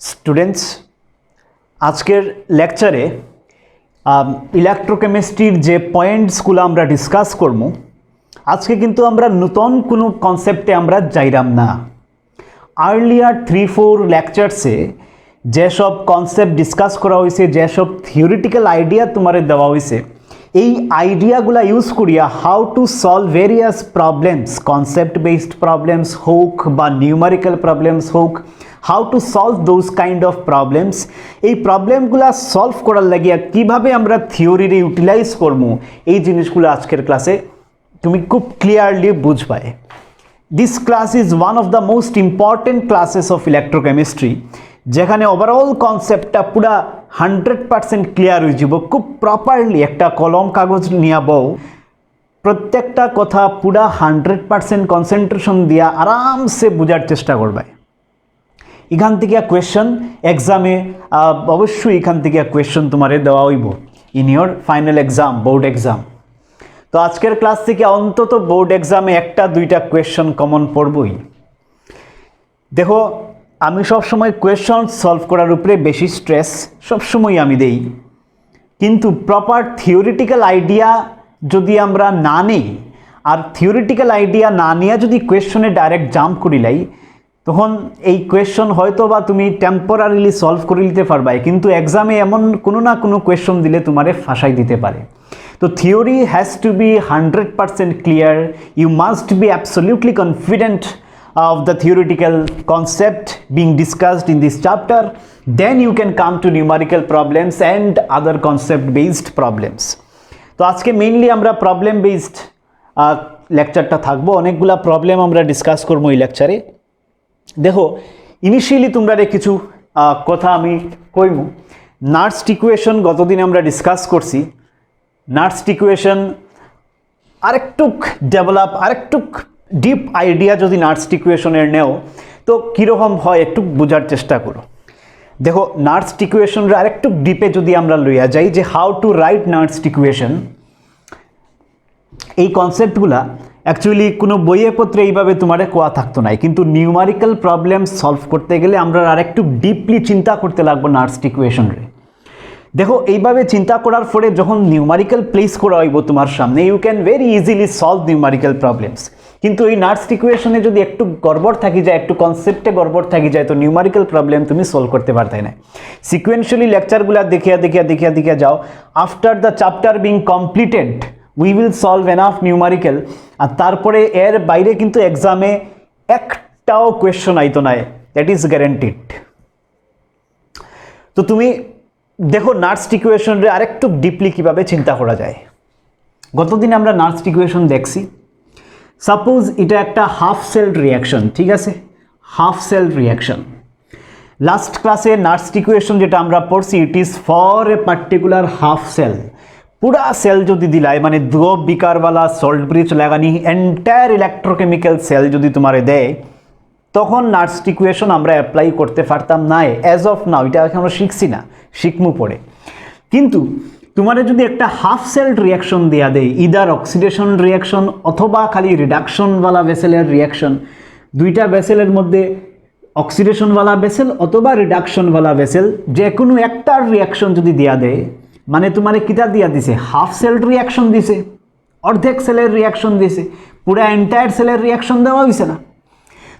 Students, আজকের লেকচারে ইলেকট্রোকেমিস্ট্রির যে পয়েন্টসগুলো আমরা ডিসকাস করব, আজকে কিন্তু আমরা নতুন কোনো কনসেপ্টে আমরা যাইরাম না। আর্লিয়ার 3-4 লেকচারসে যেসব কনসেপ্ট ডিসকাস করা হয়েছে, যেসব থিওরিটিক্যাল আইডিয়া তোমারে দেওয়া হয়েছে, এই আইডিয়াগুলো ইউজ করিয়া how to solve various problems, concept based problems হোক বা নিউমারিক্যাল প্রবলেমস হোক, how to solve those kind of problems, এই প্রবলেমগুলো সলভ করার লাগিয়া কীভাবে আমরা থিওরিরে ইউটিলাইজ করবো, এই জিনিসগুলো আজকের ক্লাসে তুমি খুব ক্লিয়ারলি বুঝবাই। This class is one of the most important classes of electrochemistry, যেখানে ওভারঅল কনসেপ্টটা পুরা 100% ক্লিয়ার হয়ে যাব। খুব প্রপারলি একটা কলম কাগজ নিয়ে বউ, প্রত্যেকটা কথা পুরা 100% কনসেন্ট্রেশন দিয়া আরামসে বোঝার চেষ্টা করবে। এখান থেকে কোয়েশ্চন এক্সামে অবশ্যই এখান থেকে কোয়েশ্চন তোমারে দেওয়া হইব in your final exam, board exam. তো আজকের ক্লাস থেকে অন্তত বোর্ড এক্সামে 1-2টা কোয়েশ্চন কমন পড়বই। দেখো, আমি সবসময় কোয়েশ্চন সলভ করার উপরে বেশি স্ট্রেস সবসময় আমি দেই, কিন্তু প্রপার থিওরিটিক্যাল আইডিয়া যদি আমরা না নেই, আর থিওরিটিক্যাল আইডিয়া না নিয়ে যদি কোয়েশ্চনে ডাইরেক্ট জাম্প করিলাই, তখন এই কোয়েশ্চন হয়তো বা তুমি টেম্পোরারিলি সলভ করে নিতে পারবাই, কিন্তু এক্সামে এমন কোনো না কোনো কোয়েশ্চন দিলে তোমারে ফাঁসাই দিতে পারে। তো theory has to be 100% clear, you must be absolutely confident of the theoretical concept being discussed in this chapter, then you can come to numerical problems and other concept based problems. তো আজকে mainly আমরা problem based লেকচারটা থাকবো, অনেকগুলা problem আমরা discuss করবো এই লেকচারে। দেখো, ইনিশিয়ালি তোমরা কিছু কথা আমি কইমু। নার্স্ট ইকুয়েশন গতদিন আমরা ডিসকাস করছি। নার্স্ট ইকুয়েশন আরেকটুক ডেভেলপ, আরেকটুক ডিপ আইডিয়া যদি নার্স্ট ইকুয়েশনের নেও তো কীরকম হয় একটু বোঝার চেষ্টা করো। দেখো, নার্স্ট ইকুয়েশনের আরেকটু ডিপে যদি আমরা লইয়া যাই যে হাউ টু রাইট নার্স্ট ইকুয়েশন, এই কনসেপ্টগুলা অ্যাকচুয়ালি কোনো বইয়ে পত্রে এইভাবে তোমার কোয়া থাকতো না, কিন্তু নিউমারিক্যাল প্রবলেম সলভ করতে গেলে আমরা আরেকটু ডিপলি চিন্তা করতে লাগবো নার্স্ট ইকুয়েশনরে। দেখো, এইভাবে চিন্তা করার পরে যখন নিউমারিক্যাল প্লেস করা হইব তোমার সামনে, you can very easily solve numerical problems. কিন্তু এই নার্স্ট ইকুয়েশনে যদি একটু গড়বড় থাকি যায়, একটু কনসেপ্টে গড়বড় থাকি যায়, তো নিউমারিক্যাল প্রবলেম তুমি সলভ করতে পারতাই না। সিকুয়েন্সিয়ালি লেকচারগুলো দেখিয়া যাও। After the chapter being completed we will solve enough numerical, আর তারপরে এর বাইরে কিন্তু এক্সামে একটাও কোয়েশ্চন আইতো না, দ্যাট ইজ গ্যারেন্টিড। তো তুমি দেখো নার্স্ট ইকুয়েশনরে আরেকটু ডিপলি কীভাবে চিন্তা করা যায়। গতদিন আমরা নার্স্ট ইকুয়েশন দেখছি। সাপোজ এটা একটা হাফ সেল রিয়াকশন, ঠিক আছে, হাফ সেল রিয়াকশন। লাস্ট ক্লাসে নার্স্ট ইকুয়েশন যেটা আমরা পড়ছি, it is for a particular half cell. পুরা সেল যদি দিলাই, মানে 2 বিকারওয়ালা সল্ট ব্রিজ লাগানি এন্টায়ার ইলেকট্রোকেমিক্যাল সেল যদি তোমারে দেয়, তখন নার্স্ট ইকুয়েশন আমরা অ্যাপ্লাই করতে পারতাম না অ্যাজ অফ নাও। এটা আমরা শিখছি না, শিখমু পড়ে। কিন্তু তোমার যদি একটা হাফ সেল রিয়াকশন দেয়া দেয়, ইদার অক্সিডেশন রিয়াকশন অথবা খালি রিডাকশনওয়ালা ভেসেলের রিয়াকশন, দুইটা ভেসেলের মধ্যে অক্সিডেশনওয়ালা ভেসেল অথবা রিডাকশনওয়ালা ভেসেল, যে কোনো একটার রিয়াকশন যদি দেয়া দেয়, মানে তোমার কিতা দিয়া দিছে, হাফ সেল রিয়াকশন দিছে, অর্ধেক সেলের রিয়াকশন দিছে, পুরা এন্টায়ার সেলের রিয়াকশন দেওয়া হয়েছে না।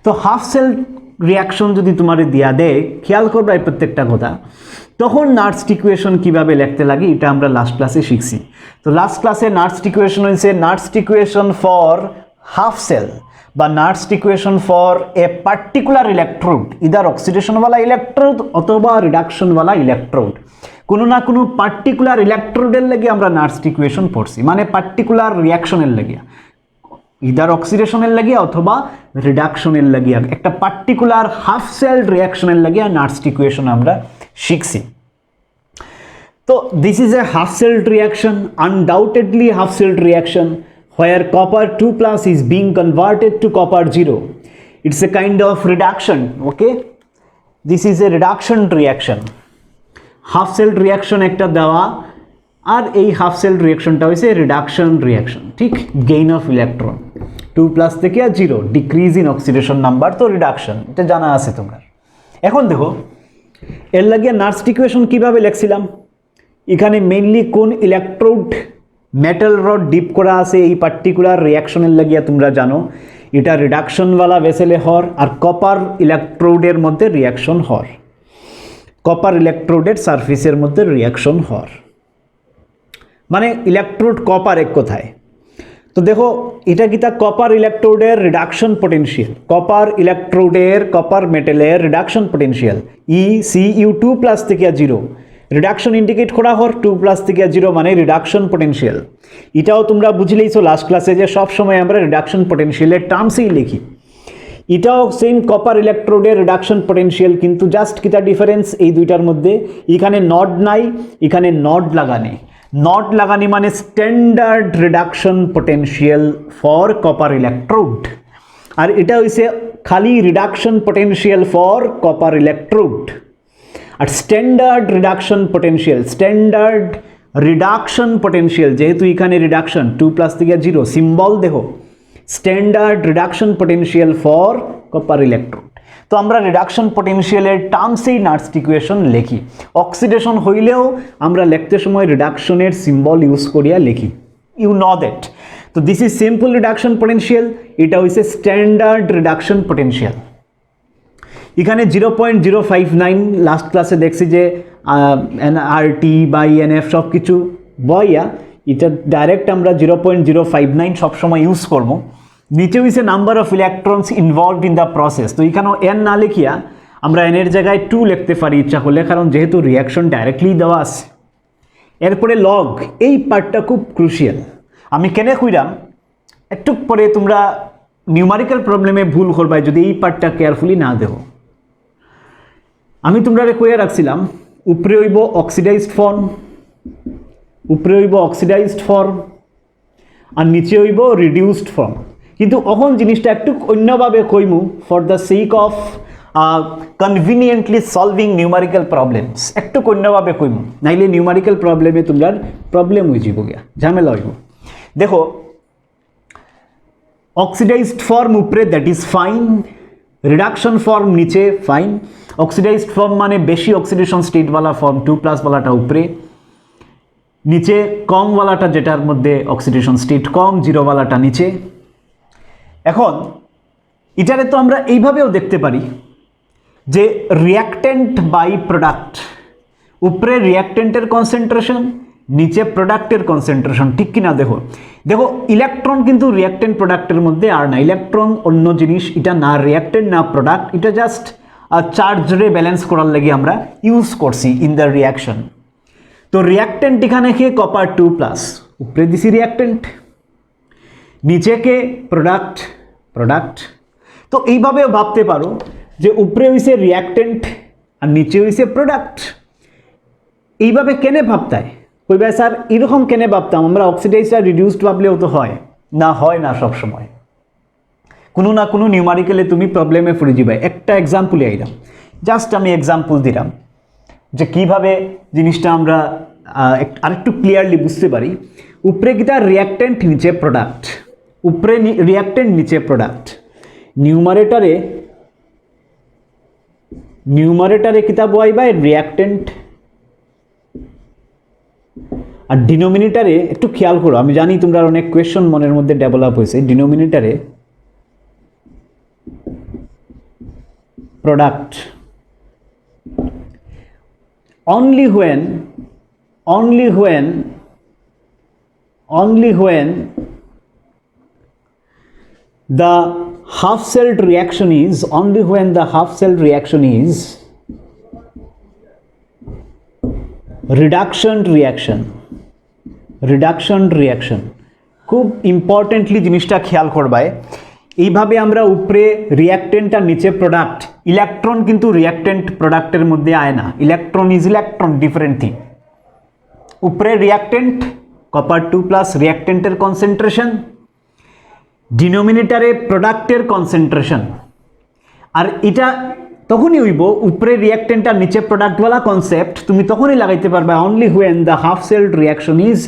তো হাফ সেল রিয়াকশন যদি তোমার দিয়া দেয়, খেয়াল করবে এই প্রত্যেকটা কথা, তখন নার্স্ট ইকুয়েশন কীভাবে লিখতে লাগে এটা আমরা লাস্ট ক্লাসে শিখছি। তো লাস্ট ক্লাসে নার্স্ট ইকুয়েশন হয়েছে Nernst equation for half cell বা Nernst equation for a particular electrode, either অক্সিডেশনওয়ালা ইলেকট্রোড অথবা রিডাকশনওয়ালা ইলেকট্রোড। কোনো না কোনো পার্টিকুলার ইলেকট্রোডের লাগে আমরা নার্স্ট ইকুয়েশন পড়ছি, মানে পার্টিকুলার রিয়াকশনের লাগিয়া, ইদার অক্সিডেশনের লাগিয়া অথবা রিডাকশনের লাগিয়া, একটা পার্টিকুলার হাফ সেল রিয়াকশনের লাগিয়া নার্স্ট ইকুয়েশন আমরা শিখছি। তো this is a half cell reaction, undoubtedly half cell reaction where copper 2+ is being converted to copper 0. It's a kind of reduction, okay? This is a reduction reaction. Half cell reaction একটা দেওয়া, আর এই half cell রিয়াকশনটা হয়েছে reduction reaction, ঠিক, gain of electron 2+ থেকে 0, decrease in oxidation number, তো reduction, এটা জানা আছে তোমরা। এখন দেখো, এর লাগিয়া নার্স্ট ইকুয়েশন কিভাবে লিখছিলাম, এখানে মেইনলি কোন ইলেকট্রোড মেটাল রড ডিপ করা আছে এই পার্টিকুলার রিয়াকশনের লাগিয়া তোমরা জানো এটা রিডাকশনওয়ালা ভেসেলে হর, আর কপার ইলেকট্রোডের মধ্যে রিয়াকশন হর, কপার ইলেকট্রোডের সারফেসের মধ্যে রিয়াকশন হর, মানে ইলেকট্রোড কপার এক কথায়। তো দেখো এটা কি তা কপার ইলেকট্রোডের রিডাকশন পোটেনশিয়াল, কপার ইলেকট্রোডের কপার মেটেলের রিডাকশন পোটেনশিয়াল ECU2 প্লাস থেকে 0, রিডাকশন ইন্ডিকেট করা হর 2 থেকে 0 মানে রিডাকশন পোটেনশিয়াল। এটাও তোমরা বুঝলেইছো লাস্ট ক্লাসে যে সব সময় আমরা রিডাকশন পোটেনশিয়ালের টার্মসেই লিখি। এটাও সেম কপার ইলেকট্রোডের রিডাকশন পোটেনশিয়াল, কিন্তু জাস্ট কিতা ডিফারেন্স এই দুইটার মধ্যে, এখানে নড নাই, এখানে নড লাগানি। নট লাগানি মানে standard reduction potential for copper electrode, আর এটা হইছে খালি reduction potential for copper electrode. আর standard reduction potential, standard reduction potential যেহেতু এখানে রিডাকশন 2 থেকে 0 সিম্বল দেখো, standard reduction potential for copper electrode. তো আমরা রিডাকশন পোটেনশিয়ালের টার্মসেই নার্স্ট ইকুয়েশন লিখি, অক্সিডেশন হইলেও আমরা লিখতে সময় রিডাকশনের সিম্বল ইউজ করিয়া লিখি, ইউ নো দ্যাট। তো this is simple reduction potential, এটা হইছে স্ট্যান্ডার্ড রিডাকশন পোটেনশিয়াল। এখানে 0.059 লাস্ট ক্লাসে দেখছি যে RT বা ENF সব কিছু বইয়া, এটা ডাইরেক্ট আমরা 0.059 সবসময় ইউজ করবো। নিচে হইছে number of electrons involved in the process, তো এখানেও n না লিখিয়া আমরা n এর জায়গায় 2 লিখতে পারি ইচ্ছা করলে, কারণ যেহেতু রিয়াকশন ডাইরেক্টলি দেওয়া আছে। এরপরে লগ, এই পার্টটা খুব ক্রুশিয়াল, আমি কেন কইরাম একটু পরে তোমরা নিউমারিক্যাল প্রবলেমে ভুল করবাই যদি এই পার্টটা কেয়ারফুলি না দেখো। আমি তোমরা কইয়া রাখছিলাম উপরে হইব অক্সিডাইজড ফর্ম, উপরে হইব অক্সিডাইজড ফর্ম, আর নিচে হইব রিডিউসড ফর্ম। কিন্তু এখন জিনিসটা একটু অন্যভাবে কইমু for the sake of conveniently solving numerical problems, একটু অন্যভাবে কইমু, নাইলে নিউমারিক্যাল প্রবলেমে তোমরা প্রবলেম হয়ে যাব গিয়া, ঝামেলা হইব। দেখো অক্সিডাইজড ফর্ম উপরে, that is fine, reduction form নিচে, ফাইন। অক্সিডাইজড ফর্ম মানে বেশি অক্সিডেশন স্টেটওয়ালা ফর্ম 2+ ওয়ালাটা উপরে, নিচে কম ওয়ালাটা যেটার মধ্যে অক্সিডেশন স্টেট কম 0 ওয়ালাটা নিচে। এখন এটারে তো আমরা এইভাবেও দেখতে পারি যে রিয়াক্টেন্ট বাই প্রোডাক্ট, উপরে রিয়াক্টেন্টের কনসেন্ট্রেশন, নিচে প্রোডাক্টের কনসেন্ট্রেশন, ঠিক কিনা দেখো। দেখো ইলেকট্রন কিন্তু রিয়াক্টেন্ট প্রোডাক্টের মধ্যে আর না, ইলেকট্রন অন্য জিনিস, এটা না রিয়াক্টেন্ট না প্রোডাক্ট, এটা জাস্ট চার্জরে ব্যালেন্স করার লাগে আমরা ইউজ করছি ইন দ্য রিয়াকশন। তো রিয়াক্টেন্ট এখানে কে কপার 2+, উপরে দিছি রিয়াক্টেন্ট, নিচে কে প্রোডাক্ট, প্রোডাক্ট। তো এইভাবেও ভাবতে পারো যে উপরে হইছে রিয়াক্টেন্ট আর নিচে হইছে প্রোডাক্ট। এইভাবে কেনে ভাবতায় কইবা স্যার এরকম কেনে ভাবতাম, আমরা অক্সিডাইজড আর রিডিউসড ভাবলেও তো হয় না, হয় না সব সময়, কোনো না কোনো নিউমারিক্যালে তুমি প্রবলেমে পড়ে যাবে। একটা এক্সাম্পলে আইলাম, জাস্ট আমি এক্সাম্পল দিলাম যে কিভাবে জিনিসটা আমরা আরেকটু ক্লিয়ারলি বুঝতে পারি। উপরে কিতা রিয়াক্টেন্ট, নিচে প্রোডাক্ট, উপরে রিয়াক্টেন্ট নিচে প্রোডাক্ট। নিউমারেটারে কিতা বইবা রিয়াক্টেন্ট, আর ডিনোমিনেটারে একটু খেয়াল করো, আমি জানি তোমরা অনেক কোয়েশ্চন মনের মধ্যে ডেভেলপ হয়েছে, ডিনোমিনেটারে product. only when the half-celled reaction is reduction reaction খুব ইম্পর্টেন্টলি জিনিসটা খেয়াল করবায়। এইভাবে আমরা উপরে রিয়াক্টেন্ট আর নিচে প্রোডাক্ট, ইলেকট্রন কিন্তু রিয়াক্টেন্ট প্রোডাক্টের মধ্যে আয় না, electron is electron, different thing. উপরে রিয়াক্টেন্ট কপার 2+, রিয়াক্টেন্টের কনসেন্ট্রেশন, ডিনোমিনেটারে প্রোডাক্টের কনসেন্ট্রেশন। আর এটা তখনই হইব উপরে রিয়াক্টেন্ট আর নিচে প্রোডাক্টওয়ালা কনসেপ্ট তুমি তখনই লাগাইতে পারবে only when the half sailed reaction is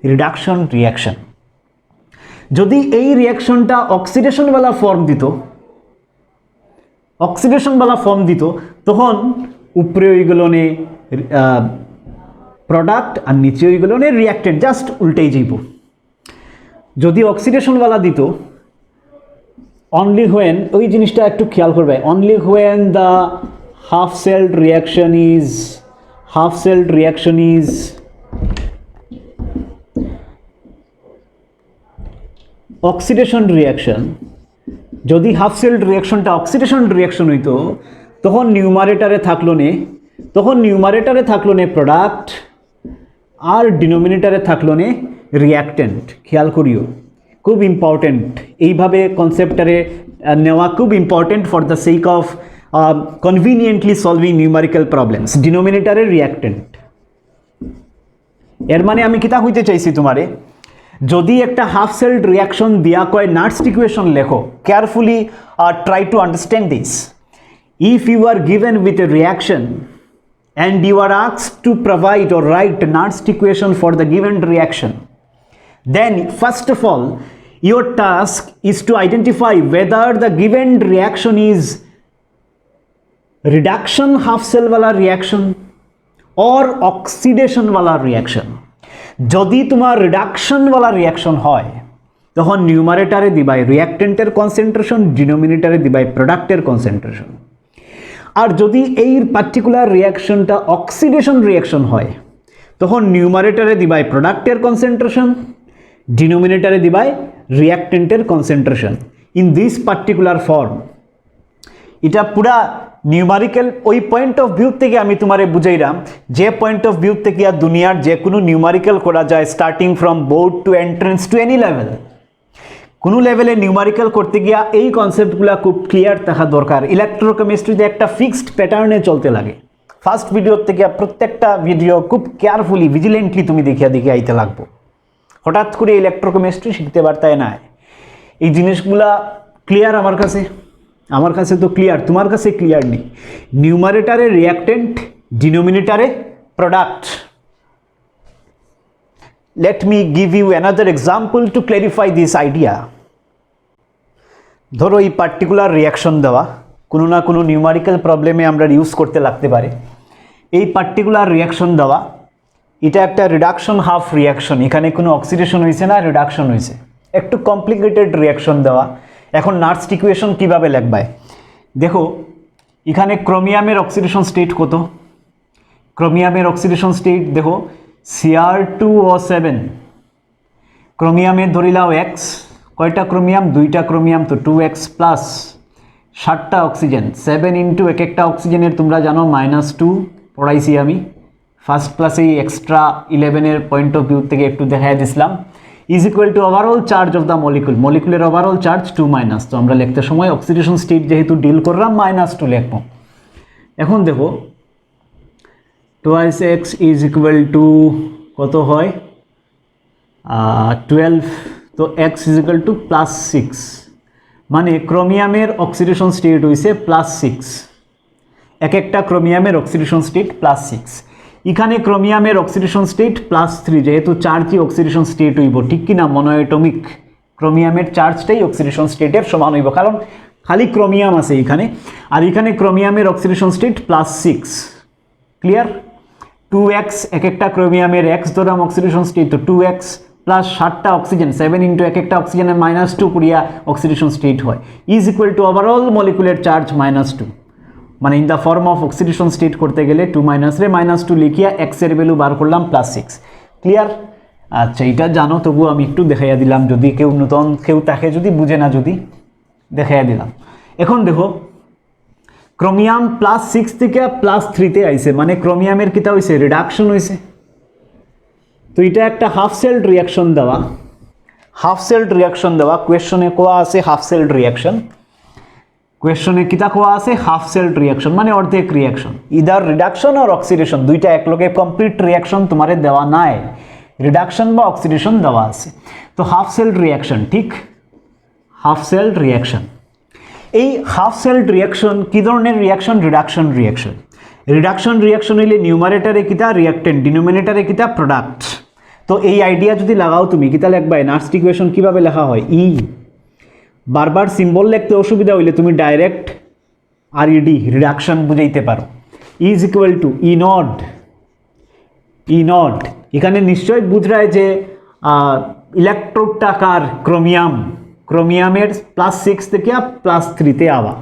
reduction reaction. যদি এই রিয়াকশনটা অক্সিডেশনওয়ালা ফর্ম দিত তখন উপরে ওইগুলো নে প্রোডাক্ট আর নিচে ওইগুলো নে রিয়াক্টেন্ট, জাস্ট উল্টেই যাইব। যদি অক্সিডেশনওয়ালা দিত অনলি হোয়েন, ওই জিনিসটা একটু খেয়াল করবে, only when the half sailed reaction is oxidation reaction, যদি হাফ সেলড রিয়াকশনটা অক্সিডেশন রিয়াকশন হইতো তখন নিউমারেটারে থাকলো নে প্রোডাক্ট আর ডিনোমিনেটারে থাকলো নে রিয়াক্টেন্ট। খেয়াল করিও, খুব ইম্পর্টেন্ট, এইভাবে কনসেপ্টারে নেওয়া খুব important for the sake of conveniently solving numerical problems. ডিনোমিনেটারে রিয়াক্টেন্ট, এর মানে আমি কিতা হইতে চাইছি তোমারে, যদি একটা হাফ সেলড রিয়াকশন দিয়া কয় নাটস ইকুয়েশন লেখো, carefully try to understand this. If you are given with a reaction and you are asked to provide or write Nernst equation for the given reaction, then first of all your task is to identify whether the given reaction is reduction half cell wala reaction or oxidation wala reaction. যদি তোমার reduction ওয়ালা reaction হয় তখন নিউমারেটারে দিবাই রিয়াক্টেন্টের concentration, ডিনোমিনেটারে দিবাই প্রোডাক্টের কনসেন্ট্রেশন। আর যদি এই পার্টিকুলার রিয়াকশনটা অক্সিডেশন রিয়াকশন হয় তখন নিউমারেটারে দিবাই প্রোডাক্টের কনসেন্ট্রেশন, ডিনোমিনেটারে দিবাই রিয়াক্টেন্টের concentration in this particular form. এটা পুরা নিউমারিক্যাল ওই পয়েন্ট অফ ভিউ থেকে আমি তোমারে বুঝাইলাম, যে পয়েন্ট অফ ভিউ থেকে আর দুনিয়ার যে কোনো নিউমারিক্যাল করা যায়, starting from board to entrance to any level. কোনো লেভেলে নিউমারিক্যাল করতে গিয়া এই কনসেপ্টগুলো খুব ক্লিয়ার থাকা দরকার। ইলেকট্রোকেমিস্ট্রিতে একটা ফিক্সড প্যাটার্নে চলতে লাগে। ফার্স্ট ভিডিওর থেকে প্রত্যেকটা ভিডিও খুব কেয়ারফুলি ভিজিলেন্টলি তুমি দেখে আইতে লাগবো। হঠাৎ করে ইলেকট্রোকেমিস্ট্রি শিখতে পারতায় না। এই জিনিসগুলা ক্লিয়ার আমার কাছে তো ক্লিয়ার, তোমার কাছে ক্লিয়ার নেই। নিউমারেটারে রিয়াক্টেন্ট, ডিনোমিনেটারে product. Let me give you another example to clarify this idea. ধরো এই পার্টিকুলার রিয়াকশন দেওয়া কোনো না কোনো নিউমারিক্যাল প্রবলেমে আমরা ইউজ করতে লাগতে পারে। এই পার্টিকুলার রিয়াকশন দেওয়া, এটা একটা রিডাকশন হাফ রিয়াকশন, এখানে কোনো অক্সিডেশন হয়েছে না, রিডাকশন হয়েছে, একটু কমপ্লিকেটেড রিয়াকশন দেওয়া। এখন নার্স্ট ইকুয়েশন কীভাবে লেখবায় দেখো, এখানে ক্রোমিয়ামের অক্সিডেশন স্টেট কত? ক্রোমিয়ামের অক্সিডেশন স্টেট দেখো Cr2O7, ক্রোমিয়ামের ধরিলাও এক্স, কয়টা ক্রোমিয়াম? 2টা ক্রোমিয়াম, তো 2x প্লাস 7টা অক্সিজেন, 7 ইন্টু এক একটা অক্সিজেনের তোমরা জানো -2 পড়াইছি আমি ফার্স্ট ক্লাসেই, এক্সট্রা 11-এর পয়েন্ট অফ ভিউ থেকে একটু দেখাই দিছিলাম। Is equal to overall charge of the molecule, মলিকুলের ওভারঅল চার্জ 2-, তো আমরা লিখতে সময় অক্সিডেশন স্টেট যেহেতু ডিল করলাম -2 লিখবো। এখন দেখো twice x is equal to কত হয় 12, তো x is equal to +6, মানে ক্রোমিয়ামের অক্সিডেশন স্টেট হইছে +6, এক একটা ক্রোমিয়ামের অক্সিডেশন স্টেট +6। এখানে ক্রোমিয়ামের অক্সিডেশন স্টেট +3, যেহেতু চার্জই অক্সিডেশন স্টেট হইব, ঠিক কিনা? মনোএটমিক ক্রোমিয়ামের চার্জটাই অক্সিডেশন স্টেটের সমান হইব, কারণ খালি ক্রোমিয়াম আছে এখানে, আর এখানে ক্রোমিয়ামের অক্সিডেশন স্টেট +6। ক্লিয়ার? 2x, এক একটা ক্রোমিয়ামের x ধরাম অক্সিডেশন স্টেট, তো 2x প্লাস 7টা অক্সিজেন, 7 ইন্টু এক একটা অক্সিজেনের -2 করিয়া অক্সিডেশন স্টেট হয়, is equal to overall molecular charge -2, মানে in the form of oxidation state করতে গেলে 2- রে -2 লিখিয়া x এর ভ্যালু বার করলাম +6। ক্লিয়ার? আচ্ছা, এটা জানো, তবু আমি একটু দেখাইয়া দিলাম, যদি কেউ নতুন কেউ তাকে যদি বুঝে না, যদি দেখাইয়া দিলাম। এখন দেখো ক্রোমিয়াম +6 থেকে +3-তে আইছে, মানে ক্রোমিয়ামের কিতা হইছে? রিডাকশন হইছে। তো এটা একটা হাফ সেলড রিয়াকশন দেওয়া, কোয়েশ্চনে কোয়া আছে হাফ সেলড রিয়াকশন, কোয়েশ্চনে কিতা কোয়া আছে? হাফ সেলড রিয়াকশন, মানে অর্ধেক রিয়াকশন, ইদার রিডাকশন আর অক্সিডেশন, দুইটা একলগে কমপ্লিট রিয়াকশন তোমারে দেওয়া নাই, রিডাকশন বা অক্সিডেশন দেওয়া আছে। তো হাফ সেলড রিয়াকশন, ঠিক? হাফ সেলড রিয়াকশন, এই হাফ সেলড রিয়াকশন কি ধরনের reaction? Reduction reaction. Reduction reaction হইলে নিউমারেটারে কিতা? রিয়াক্টেন্ট, ডিনোমিনেটারে কিতা? প্রোডাক্ট। তো এই আইডিয়া যদি লাগাও তুমি, কিতা লিখবা? নার্স্ট ইকুয়েশন কিভাবে লেখা হয়? ই, বারবার সিম্বল লিখতে অসুবিধা হইলে তুমি ডাইরেক্ট RED রিডাকশন বুঝাইতে পারো। Is equal two E not এখানে নিশ্চয়ই বুঝরায় যে ইলেকট্রোডটা কার ক্রোমিয়ামের +6 থেকে +3 আওয়া।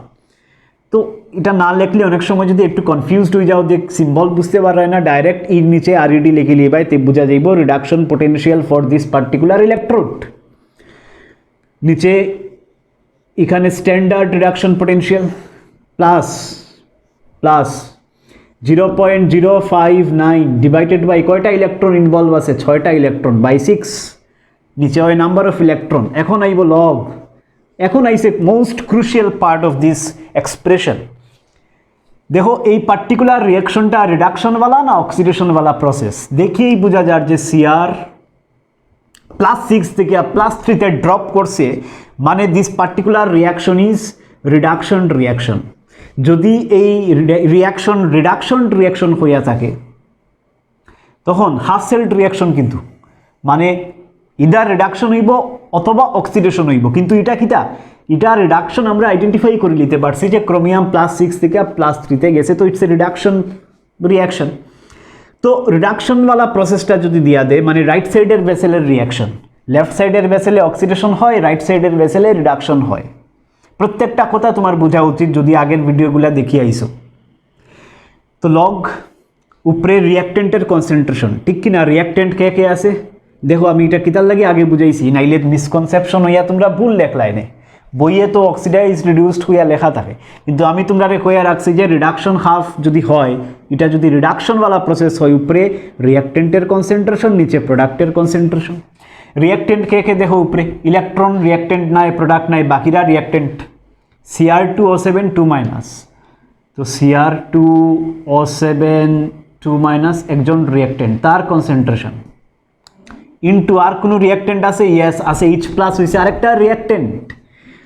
তো এটা না লিখলে অনেক সময় যদি একটু কনফিউজড হয়ে যাও যে সিম্বল বুঝতে পারা না, ডাইরেক্ট ইর নিচে RED লিখে লিবাই তে বুঝা যাইব reduction potential for this particular electrode. নিচে এখানে standard reduction potential plus 0.059 divided by কয়টা ইলেকট্রন ইনভলভ আছে, 6টা ইলেকট্রন বাই 6, নিচে হয় নাম্বার অফ ইলেকট্রন। এখন আইব লগ, এখন আইসে most crucial part of this expression. দেখো এই পার্টিকুলার রিয়াকশনটা রিডাকশনওয়ালা না অক্সিডেশনওয়ালা প্রসেস, দেখেই বোঝা যায় যে সিআর +6 থেকে +3 ড্রপ করছে, মানে this particular reaction is reduction reaction. যদি এই রিডাকশন রিয়াকশন হইয়া থাকে তখন হাফ সেলড রিয়াকশন, কিন্তু মানে ইদার রিডাকশন হইব অথবা অক্সিডেশন হইব, কিন্তু এটা রিডাকশন আমরা আইডেন্টিফাই করে নিতে পারছি যে ক্রোমিয়াম +6 থেকে +3 গেছে, তো ইটস এ রিডাকশন রিয়াকশন। তো রিডাকশনওয়ালা প্রসেসটা যদি দিয়া দেয়, মানে রাইট সাইডের ভেসেলের রিয়াকশন, লেফট সাইডের ভেসেলে অক্সিডেশন হয়, রাইট সাইডের ভেসেলে রিডাকশন হয়। প্রত্যেকটা কথা তোমার বোঝা উচিত যদি আগের ভিডিওগুলো দেখিয়ে আইসো। তো লগ উপরে রিয়াক্টেন্টের কনসেন্ট্রেশন, ঠিক কিনা? রিয়াক্টেন্ট কে আছে দেখো, আমি এটা কিতার লাগে আগে বুঝাইছি, নাইলে মিসকনসেপশন হইয়া তোমরা ভুল লেখলাই নে। বইয়ে তো অক্সিডাইজ রিডিউসড হইয়া লেখা থাকে, কিন্তু আমি তোমরা কইয়া রাখছি যে রিডাকশন হাফ যদি হয়, এটা যদি রিডাকশনওয়ালা প্রসেস হয়, উপরে রিয়াক্টেন্টের কনসেন্ট্রেশন, নিচে প্রোডাক্টের কনসেন্ট্রেশন। রিয়াক্টেন্ট কে দেখো উপরে ইলেকট্রন, রিয়াক্টেন্ট নাই, প্রোডাক্ট নাই, বাকিরা রিয়াক্টেন্ট। Cr2O7 2-, তো Cr2O7 2- একজন রিয়াক্টেন্ট, তার কনসেন্ট্রেশন ইনটু আর কোনো রিয়াক্টেন্ট আছে, ইয়েস আছে, H+ হইছে আরেকটা রিয়াক্টেন্ট,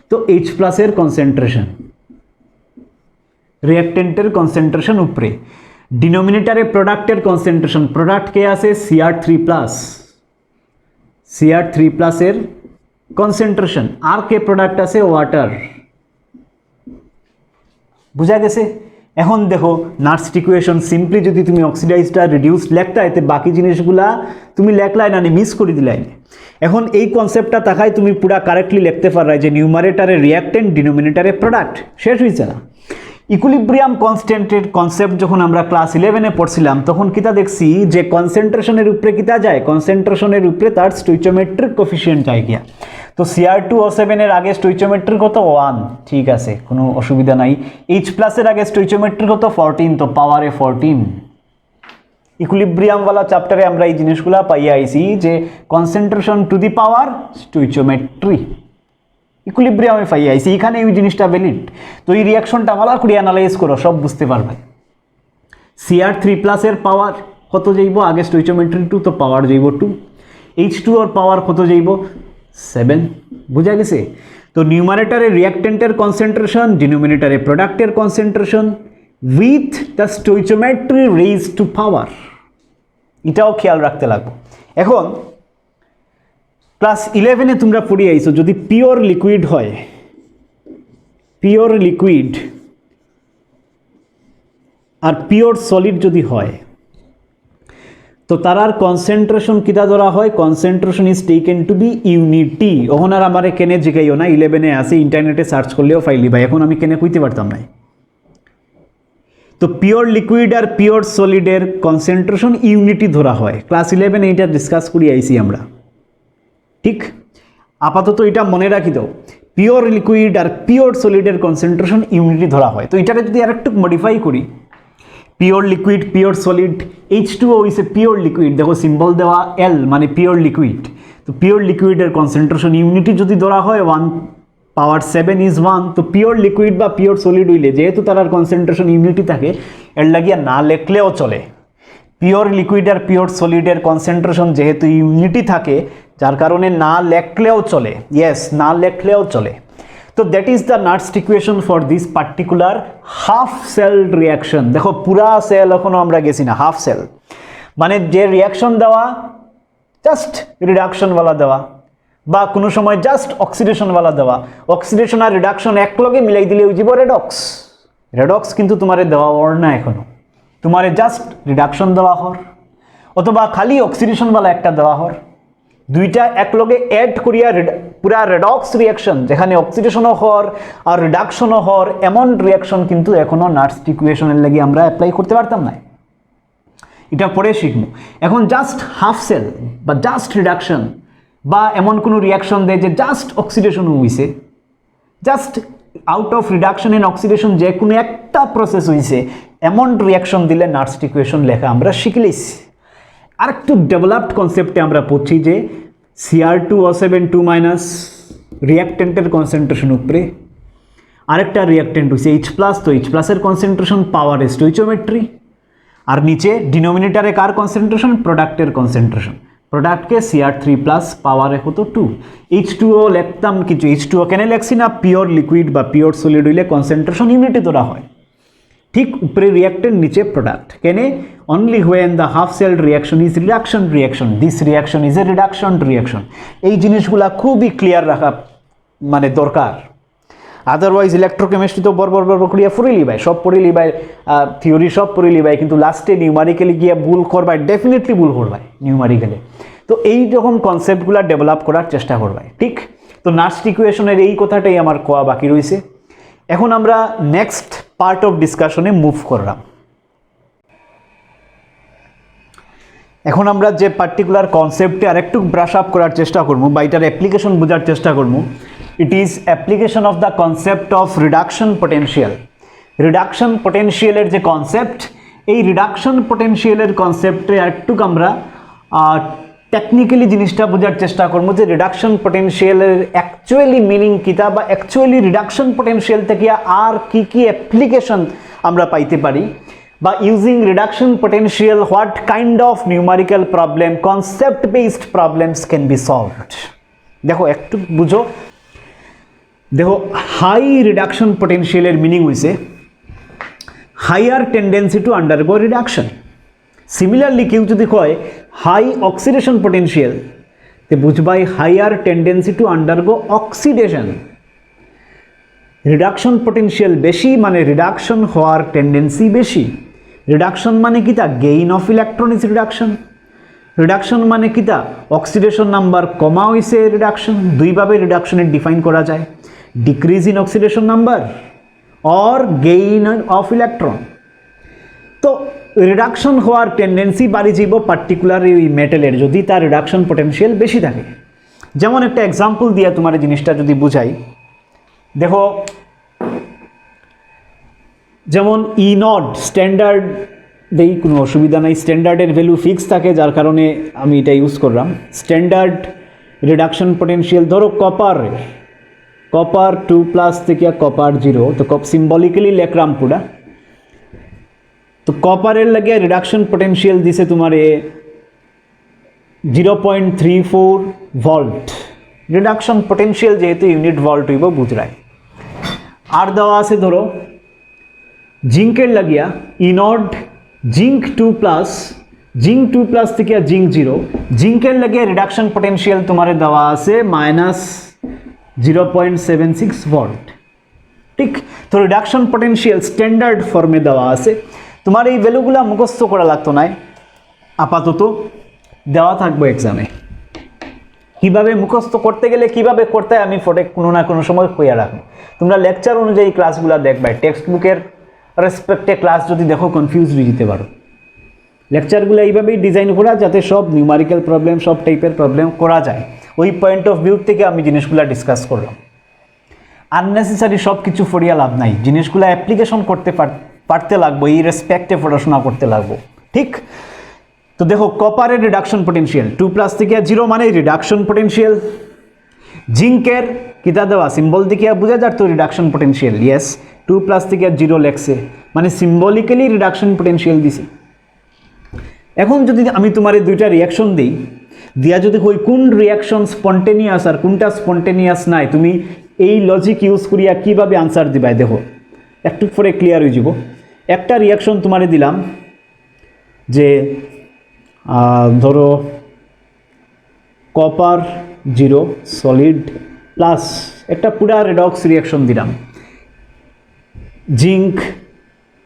তো H+ এর কনসেন্ট্রেশন, রিয়াক্টেন্টের কনসেন্ট্রেশন উপরে। ডিনোমিনেটরে প্রোডাক্টের কনসেন্ট্রেশন, প্রোডাক্ট কে আছে Cr3+ এর কনসেন্ট্রেশন, আর কে প্রোডাক্ট আছে ওয়াটার। বুঝা গেছে? এখন দেখো নার্স্ট ইকুয়েশন সিম্পলি যদি তুমি অক্সিডাইজটা রিডিউসড লেখতা, এতে বাকি জিনিসগুলা তুমি লেখলাই না, মিস করে দিলাই। এখন এই কনসেপ্টটা তাকাই তুমি পুরা কারেক্টলি লিখতে পারাই যে নিউমারেটারে রিয়াক্টেন্ট, ডিনোমিনেটারে প্রোডাক্ট, শেষ হয়েছে না? ইকুইলিব্রিয়াম কনস্ট্যান্টের কনসেপ্ট যখন আমরা ক্লাস 11-এ পড়ছিলাম, তখন কিতা দেখছি যে কনসেন্ট্রেশনের উপরে কিতা যায়, কনসেন্ট্রেশনের উপরে তার স্টোইচিওমেট্রিক কোফিসিয়েন্ট যায় গিয়া। তো Cr2O7 এর আগে স্টোইচিওমেট্রিক কত 1, ঠিক আছে, কোনো অসুবিধা নাই। H+ এর আগে স্টোইচিওমেট্রিক কত 14, তো পাওয়ারে 14। ইকুইলিব্রিয়ামওয়ালা চ্যাপ্টারে আমরা এই জিনিসগুলা পাইয়া আইছি যে কনসেন্ট্রেশন টু দি পাওয়ার স্টোইচিওমেট্রি, ইকুইলিব্রিয়ামে পাইয়া আইছি, এখানে এই জিনিসটা ভ্যালিড। তো এই রিয়াকশনটা ভালো করে অ্যানালাইজ করো, সব বুঝতে পারবে। Cr3+ এর পাওয়ার কত যাইব, আগে স্টোইচিওমেট্রি 2, তো পাওয়ার যাইব 2। H2 এর পাওয়ার কত যাইব 7। বুঝা গেছে? তো নিউমারেটরে রিয়াক্টেন্টের কনসেন্ট্রেশন, ডিনোমিনেটরে প্রোডাক্টের concentration with the stoichiometry raise to power, এটাও খেয়াল রাখতে লাগবে। এখন ক্লাস 11-এ তোমরা পড়ে আইছো, যদি পিওর লিকুইড হয়, পিওর লিকুইড আর পিওর সলিড যদি হয়, তো তার কনসেন্ট্রেশন কিতা ধরা হয়, concentration is taken to be unity. ওখানে আর আমার কেনে জিগাইও না, 11-এ আছে, ইন্টারনেটে সার্চ করলেও ফাইলি ভাই, এখন আমি কেনে কইতে পারতাম না। তো পিওর লিকুইড আর পিওর সলিডের কনসেন্ট্রেশন ইউনিটি ধরা হয়, ক্লাস 11-এ এটা ডিসকাস করি আইছি আমরা, ঠিক? আপাতত এটা মনে রাখি দাও, পিওর লিকুইড আর পিওর সলিডের কনসেন্ট্রেশন ইউনিটি ধরা হয়। তো এটাকে যদি আরেকটু মডিফাই করি, pure liquid, pure solid, H2O is a pure liquid, দেখো সিম্বল দেওয়া L, মানে পিওর লিকুইড। তো পিওর লিকুইডের কনসেন্ট্রেশন ইউনিটি যদি ধরা হয় 1/7 ইজ 1, তো পিওর লিকুইড বা পিওর সলিড হইলে যেহেতু তার কনসেন্ট্রেশন ইউনিটি থাকে, এর লাগিয়া না লেখলেও চলে। পিওর লিকুইড আর পিওর সলিডের কনসেন্ট্রেশন যেহেতু ইউনিটি থাকে, যার কারণে না লেখলেও চলে, ইয়েস, না লেখলেও চলে। তো that is the Nernst equation for this particular half cell reaction. দেখো পুরা সেল এখনো আমরা গেছি না, হাফ সেল মানে যে রিয়াকশন দেওয়া জাস্ট রিডাকশনওয়ালা দেওয়া, বা কোনো সময় জাস্ট অক্সিডেশনওয়ালা দেওয়া। অক্সিডেশন আর রিডাকশন একলগে মিলাই দিলে ওই যাব রেডক্স। রেডক্স কিন্তু তোমার দেওয়া ওর না এখনো, তোমারে জাস্ট রিডাকশন দেওয়া হর অথবা খালি অক্সিডেশনওয়ালা একটা দেওয়া হর, দুইটা একলগে অ্যাড করিয়া পুরা রেডক্স রিয়াকশন যেখানে অক্সিডেশনও হর আর রিডাকশনও হর, এমন রিয়াকশন কিন্তু এখনো নার্স্ট ইকুয়েশনের লাগি আমরা অ্যাপ্লাই করতে পারতাম না। এটা পরে শিখব। এখন জাস্ট হাফ সেল বা জাস্ট রিডাকশন বা এমন কোনো রিয়াকশন দেয় যে জাস্ট অক্সিডেশন হইছে, just out of reduction and oxidation যে কোনো একটা প্রসেস হইছে, এমন রিয়াকশন দিলে নার্স্ট ইকুয়েশন লেখা আমরা শিখলেছি। আর একটু ডেভেলপড কনসেপ্টে আমরা পড়ছি যে Cr2O7 রিয়াক্টেন্টের কনসেন্ট্রেশন উপরে আরেকটা রিয়াক্টেন্ট হচ্ছে H+, তো H+ এর কনসেন্ট্রেশন পাওয়ার স্টোইচিওমেট্রি, আর নিচে ডিনোমিনেটারে কার কনসেন্ট্রেশন, প্রোডাক্টের কনসেন্ট্রেশন, প্রোডাক্টকে Cr3+ পাওয়ারে হতো 2, H2O লিখতাম কিছু, H2O কেন লেখছি না, পিওর লিকুইড বা পিওর সলিড হইলে কনসেন্ট্রেশন ইউনিটে ধরা হয়, ঠিক উপরে রিয়াক্টেন্ট নিচে প্রোডাক্ট, কেন only when the half cell reaction is reduction reaction, this reaction is a reduction reaction. এই জিনিসগুলা খুবই ক্লিয়ার রাখা মানে দরকার, আদারওয়াইজ ইলেকট্রোকেমিস্ট্রি তো বড় করিয়া ফুরে লিবাই, সব পড়ে লিবাই, থিওরি সব পড়ে লিবাই, কিন্তু লাস্টে নিউমারিক্যালি গিয়ে ভুল করবাই, ডেফিনেটলি ভুল করবাই নিউমারিক্যালি। তো এই রকম কনসেপ্টগুলো ডেভেলপ করার চেষ্টা করবাই, ঠিক। তো নার্স্ট ইকুয়েশনের এই কথাটাই আমার কোয়া বাকি রয়েছে। এখন আমরা নেক্সট পার্ট অফ ডিসকাশনে মুভ করলাম। এখন আমরা যে পার্টিকুলার কনসেপ্টে আরেকটু ব্রাশ আপ করার চেষ্টা করবো বা এটার অ্যাপ্লিকেশন বোঝার চেষ্টা করবো, it is application of the concept of reduction potential. রিডাকশন পোটেনশিয়ালের যে কনসেপ্ট, এই রিডাকশন পোটেনশিয়ালের কনসেপ্টে আরেকটু আমরা টেকনিক্যালি জিনিসটা বোঝার চেষ্টা করবো যে রিডাকশন পোটেনশিয়ালের অ্যাকচুয়ালি মিনিং কিতা বা অ্যাকচুয়ালি রিডাকশন পোটেনশিয়াল থেকে আর কি কি অ্যাপ্লিকেশন আমরা পাইতে পারি, বা using reduction potential what kind of numerical problem, concept based problems can be solved. দেখো একটু বুঝো, দেখো হাই রিডাকশন পোটেনশিয়ালের মিনিং হইছে higher tendency to undergo reduction. Similarly কেউ যদি কয় হাই অক্সিডেশন পোটেনশিয়াল, তে বুঝবাই higher tendency to undergo oxidation. Reduction potential বেশি মানে রিডাকশন হওয়ার টেন্ডেন্সি বেশি। রিডাকশন মানে কি তা gain of electron is reduction. Reduction মানে কি তা অক্সিডেশন নাম্বার কমা হইছে রিডাকশন। দুইভাবে রিডাকশনের ডিফাইন করা যায়, decrease in oxidation number or gain of electron. তো রিডাকশন হওয়ার টেন্ডেন্সি বাড়ি যাব পার্টিকুলার ওই মেটেলের যদি তার রিডাকশন পোটেনশিয়াল বেশি থাকে। যেমন একটা এক্সাম্পল দিয়ে তোমার জিনিসটা যদি বুঝাই, দেখো যেমন ই নট স্ট্যান্ডার্ড দেই, কোনো অসুবিধা নাই, স্ট্যান্ডার্ডের ভ্যালু ফিক্স থাকে যার কারণে আমি এটা ইউজ করলাম। স্ট্যান্ডার্ড রিডাকশন পোটেনশিয়াল ধরো কপার 2+ থেকে কপার 0, তো সিম্বলিক্যালি লেখলাম পুরা। তো কপারের লাগে রিডাকশন পোটেনশিয়াল দিছে তোমার 0.34 ভোল্ট। রিডাকশন পোটেনশিয়াল যেহেতু ইউনিট ভোল্ট হইব বুঝরাই। আর দেওয়া আছে ধরো জিঙ্কের লাগিয়া ইনড জিঙ্ক 2+ থেকে জিঙ্ক 0, জিঙ্কের লাগিয়া রিডাকশন পোটেনশিয়াল তোমার দেওয়া আছে -0.76 ভোল্ট, ঠিক। তো রিডাকশন পোটেনশিয়াল স্ট্যান্ডার্ড ফর্মে দেওয়া আছে। তোমার এই ভ্যালুগুলো মুখস্থ করা লাগতো না, আপাতত দেওয়া থাকবো এক্সামে। কিভাবে মুখস্থ করতে গেলে কিভাবে করতে হয় আমি ফটে কোনো না কোনো সময় কইয়া রাখবো। তোমরা লেকচার অনুযায়ী ক্লাসগুলো দেখবে, টেক্সট বুকের রেসপেক্টে ক্লাস যদি দেখো কনফিউজ হয়ে যেতে পারো। লেকচারগুলো এইভাবেই ডিজাইন করা যাতে সব নিউমারিক্যাল প্রবলেম, সব টাইপের প্রবলেম করা যায়। ওই পয়েন্ট অফ ভিউ থেকে আমি জিনিসগুলো ডিসকাস করলাম। আননেসেসারি সব কিছু ফরিয়া লাভ নাই, জিনিসগুলো অ্যাপ্লিকেশন করতে পারতে লাগবো, এই রেসপেক্টে পড়াশোনা করতে লাগবো, ঠিক। তো দেখো কপারের রিডাকশন পোটেনশিয়াল 2+ থেকে 0 মানে রিডাকশন পোটেনশিয়াল। জিঙ্কের কিতা দেওয়া সিম্বল দিকে বোঝা যার তো রিডাকশন পোটেনশিয়াল, ইয়েস 2+ থেকে 0 লেখছে মানে সিম্বলিক্যালি রিডাকশন পোটেনশিয়াল দিছে। এখন যদি আমি তোমার দুইটা রিয়াকশন দিই, দিয়া যদি কই কোন রিয়াকশন স্পন্টেনিয়াস আর কোনটা স্পন্টেনিয়াস নাই, তুমি এই লজিক ইউজ করিয়া কিভাবে আনসার দিবাই দেখো একটু পরে ক্লিয়ার হয়ে যাব। একটা রিয়াকশন তোমারে দিলাম যে ধরো কপার 0 সলিড প্লাস একটা পুরা রেডক্স রিয়াকশন দিলাম, জিঙ্ক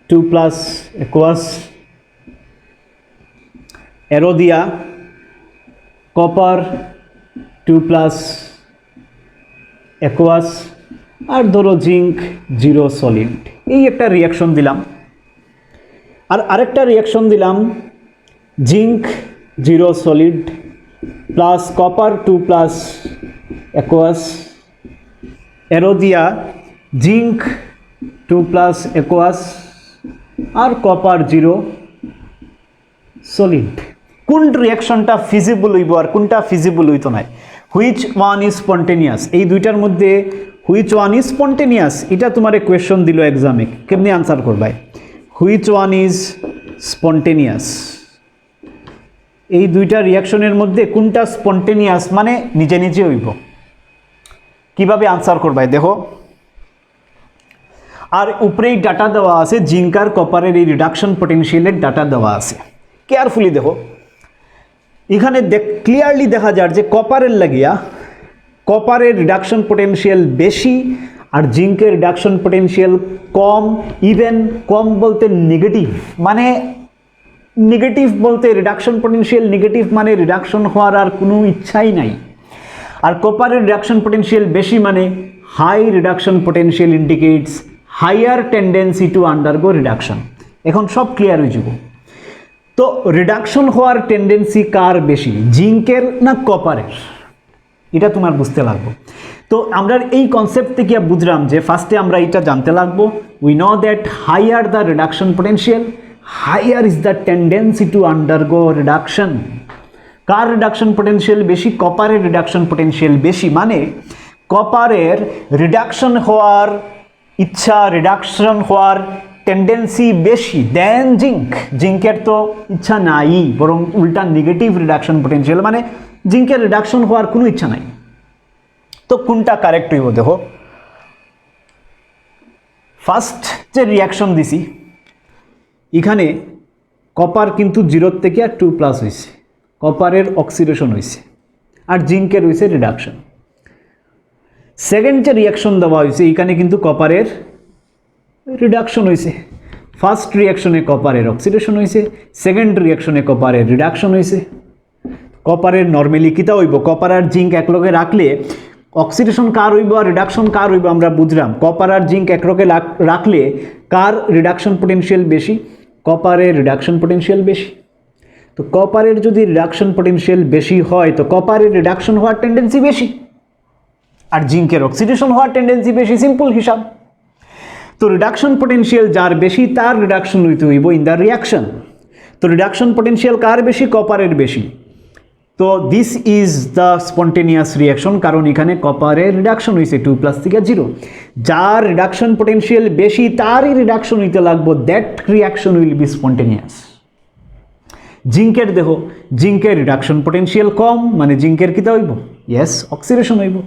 2+ অ্যাকোয়াস অ্যারো দিয়া কপার 2+ অ্যাকোয়াস, আর ধরো জিঙ্ক 0 সলিড, এই একটা রিয়াকশন দিলাম। আর আরেকটা রিয়াকশন দিলাম zinc 0 solid plus copper 2+ aqueous, arrow দিয়া জিঙ্ক 2+ অ্যাকোয়াস আর কপার 0 সলিড। কোন রিয়াকশনটা ফিজিবল হইব আর কোনটা ফিজিবল হইতো না, হুইচ ওয়ান ইজ স্পন্টেনিয়াস, এই দুইটার মধ্যে হুইচ ওয়ান ইজ স্পন্টেনিয়াস, এটা তোমার কোয়েশ্চন দিল এক্সামে, কেমনি আনসার করবাই? হুইচ ওয়ান ইজ স্পন্টেনিয়াস, এই দুইটা রিয়াকশনের মধ্যে কোনটা স্পন্টেনিয়াস মানে নিজে নিজে হইব, কিভাবে আনসার করবাই দেখো। আর উপরেই ডাটা দেওয়া আছে, জিঙ্ক আর কপারের এই রিডাকশন পটেনশিয়ালের ডাটা দেওয়া আছে, কেয়ারফুলি দেখো। এখানে ক্লিয়ারলি দেখা যায় যে কপারের লাগিয়া কপারের রিডাকশন পটেনশিয়াল বেশি আর জিঙ্কের রিডাকশন পটেনশিয়াল কম, ইভেন কম বলতে নেগেটিভ, মানে নেগেটিভ বলতে রিডাকশন পটেনশিয়াল নেগেটিভ মানে রিডাকশন হওয়ার আর কোনো ইচ্ছাই নাই। আর কপারের রিডাকশন পটেনশিয়াল বেশি মানে high reduction potential indicates higher tendency to undergo reduction. এখন সব ক্লিয়ার হয়ে যাব। তো রিডাকশন হওয়ার টেন্ডেন্সি কার বেশি, জিঙ্কের না কপারের, এটা তোমার বুঝতে লাগবে। তো আমরা এই কনসেপ্ট থেকে বুঝলাম যে ফার্স্টে আমরা এটা জানতে লাগবো, we know that higher the reduction potential higher is the tendency to undergo reduction. কার রিডাকশন পটেনশিয়াল বেশি, কপারের রিডাকশন পটেনশিয়াল বেশি, মানে কপারের রিডাকশন হওয়ার ইচ্ছা, রিডাকশন হওয়ার টেন্ডেন্সি বেশি দেন জিঙ্ক। জিঙ্কের তো ইচ্ছা নাই, বরং উল্টা নেগেটিভ রিডাকশন পটেনশিয়াল, মানে জিঙ্কের রিডাকশন হওয়ার কোনো ইচ্ছা নাই। তো কোনটা কারেক্ট হইব দেখো। ফার্স্ট যে রিয়াকশন দিছি এখানে কপার কিন্তু 0 থেকে আর 2+ হয়েছে, কপারের অক্সিডেশন হয়েছে আর জিঙ্কের হয়েছে রিডাকশন। সেকেন্ড যে রিয়াকশন দেওয়া হয়েছে এখানে কিন্তু কপারের রিডাকশন হয়েছে। ফার্স্ট রিয়াকশনে কপারের অক্সিডেশন হয়েছে, সেকেন্ড রিয়াকশনে কপারের রিডাকশন হয়েছে। কপারের নর্মালি কিতা হইব, কপার আর জিঙ্ক একলগে রাখলে অক্সিডেশন কার হইব আর রিডাকশন কার হইব আমরা বুঝলাম। কপার আর জিঙ্ক একলগে রাখলে কার রিডাকশন পটেনশিয়াল বেশি, কপারের রিডাকশন পটেনশিয়াল বেশি। তো কপারের যদি রিডাকশন পটেনশিয়াল বেশি হয় তো কপারের রিডাকশন হওয়ার টেন্ডেন্সি বেশি আর জিঙ্কের অক্সিডেশন হওয়ার টেন্ডেন্সি বেশি, সিম্পল হিসাব। তো রিডাকশন পটেনশিয়াল যার বেশি তার রিডাকশন হইতে হইব ইন দ্য রিয়াকশন। তো রিডাকশন পটেনশিয়াল কার বেশি, কপারের বেশি। তো this is the spontaneous reaction, কারণ এখানে কপারের রিডাকশন হয়েছে 2+ থেকে 0। যার রিডাকশন পটেনশিয়াল বেশি তারই রিডাকশন হইতে লাগবো, that reaction will be spontaneous. জিঙ্কের দেখো, জিঙ্কের রিডাকশন পটেনশিয়াল কম, মানে জিঙ্কের কিতা হইব, ইয়েস অক্সিডেশন হইব।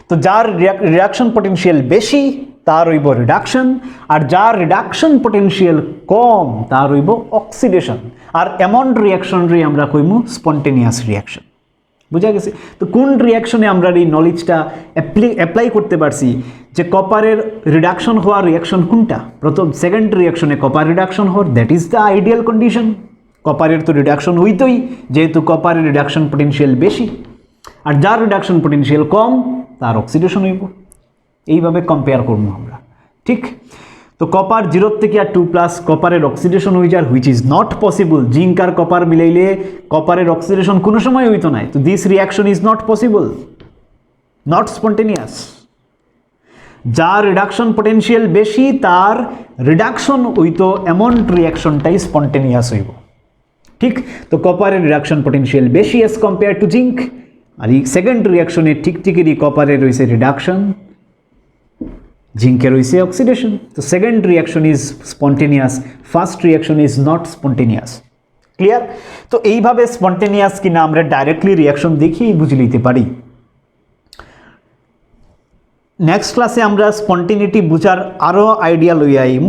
তো যার রিডাকশন পটেনশিয়াল বেশি তার হইব রিডাকশন, আর যার রিডাকশন পটেনশিয়াল কম তার হইব অক্সিডেশন। আর এমন রিয়াকশন রে আমরা কইমু স্পন্টেনিয়াস রিয়াকশন। বুঝা গেছে? তো কোন রিয়াকশনে আমরা এই নলেজটা অ্যাপ্লাই করতে পারছি যে কপারের রিডাকশন হওয়ার রিয়াকশন কোনটা, প্রথম সেকেন্ড রিয়াকশনে কপার রিডাকশন হওয়ার, that is the ideal condition. কপারের তো রিডাকশন হইতই, যেহেতু কপারের রিডাকশন পটেনশিয়াল বেশি, আর যার রিডাকশন পটেনশিয়াল কম তার অক্সিডেশন হইব। এইভাবে কম্পেয়ার করবো আমরা, ঠিক? তো কপার 0 থেকে আর 2+, কপারের অক্সিডেশন হয়ে যায়, which is not possible. Zinc আর কপার মিলাইলে কপারের অক্সিডেশন কোনো সময় হইতো না। তো this reaction is not possible, not spontaneous. যার রিডাকশন পটেনশিয়াল বেশি তার রিডাকশন হইতো এমন রিয়াকশনটাই স্পন্টেনিয়াস হইব, ঠিক? তো কপারের রিডাকশন পটেনশিয়াল বেশি এজ কম্পেয়ার টু জিঙ্ক, আর এই সেকেন্ড রিয়াকশনে ঠিক ঠিকই কপারের রয়েছে রিডাকশন, জিঙ্কের রয়েছে অক্সিডেশন। তো second reaction is spontaneous, first reaction is not spontaneous. Clear? তো এইভাবে স্পন্টেনিয়াস কিনা আমরা ডাইরেক্টলি রিয়াকশন দেখিয়ে বুঝে নিতে পারি। নেক্সট ক্লাসে আমরা স্পন্টেনিটি বুঝার আরও আইডিয়া লই আইম,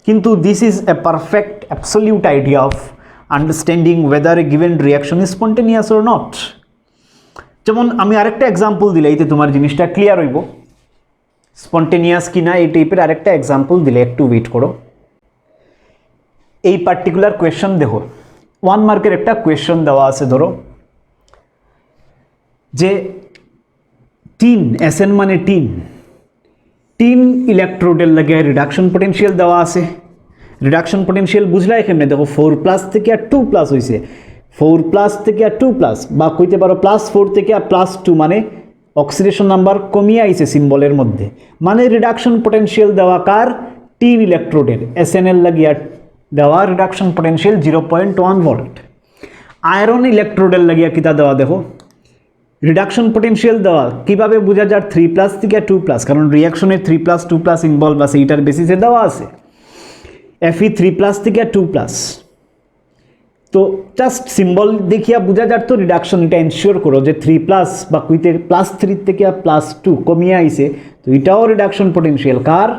কিন্তু this is A perfect absolute idea of understanding weather a given reaction is spontaneous or not. যেমন আমি আরেকটা এক্সাম্পল দিলে এতে তোমার জিনিসটা ক্লিয়ার হইব স্পন্টেনিয়াস কিনা এই টাইপের আরেকটা এক্সাম্পল দিলে, একটু ওয়েট করো। এই পার্টিকুলার কোয়েশ্চন দেখো, 1 মার্কের একটা কোয়েশ্চন দেওয়া আছে, ধরো যে টিন, এসএন মানে টিন ইলেকট্রোডের লাগে রিডাকশন পোটেনশিয়াল দেওয়া আছে। রিডাকশন পোটেনশিয়াল বুঝলাই কেমনে, দেখো 4+ থেকে আর 2+ হয়েছে, 4+ থেকে আর 2+, বা কইতে পারো +4 থেকে আর +2, মানে অক্সিডেশন নাম্বার কমিয়ে আইছে সিম্বলের মধ্যে, মানে রিডাকশন পোটেনশিয়াল দেওয়া কার, টিন ইলেকট্রোডের এসএনএল লাগিয়া দেওয়া রিডাকশন পোটেনশিয়াল 0.1 ভোল্ট। আয়রন ইলেকট্রোডের লাগিয়া কিতা দেওয়া, দেখো রিডাকশন পোটেনশিয়াল দেওয়া কিভাবে বোঝা যায়, 3+ থেকে 2+, কারণ রিয়াকশনে 3+, 2+ ইনভলভ আছে, এইটার বেসিসে দেওয়া আছে। Fe 3+ থেকে 2+, তো জাস্ট সিম্বল দেখিয়া বোঝা যায় তো রিডাকশন, এটা এনশিওর করো যে 3+ বা কুইতে +3 থেকে +2 কমিয়ে আইছে, তো এটাও রিডাকশন পোটেনশিয়াল কার,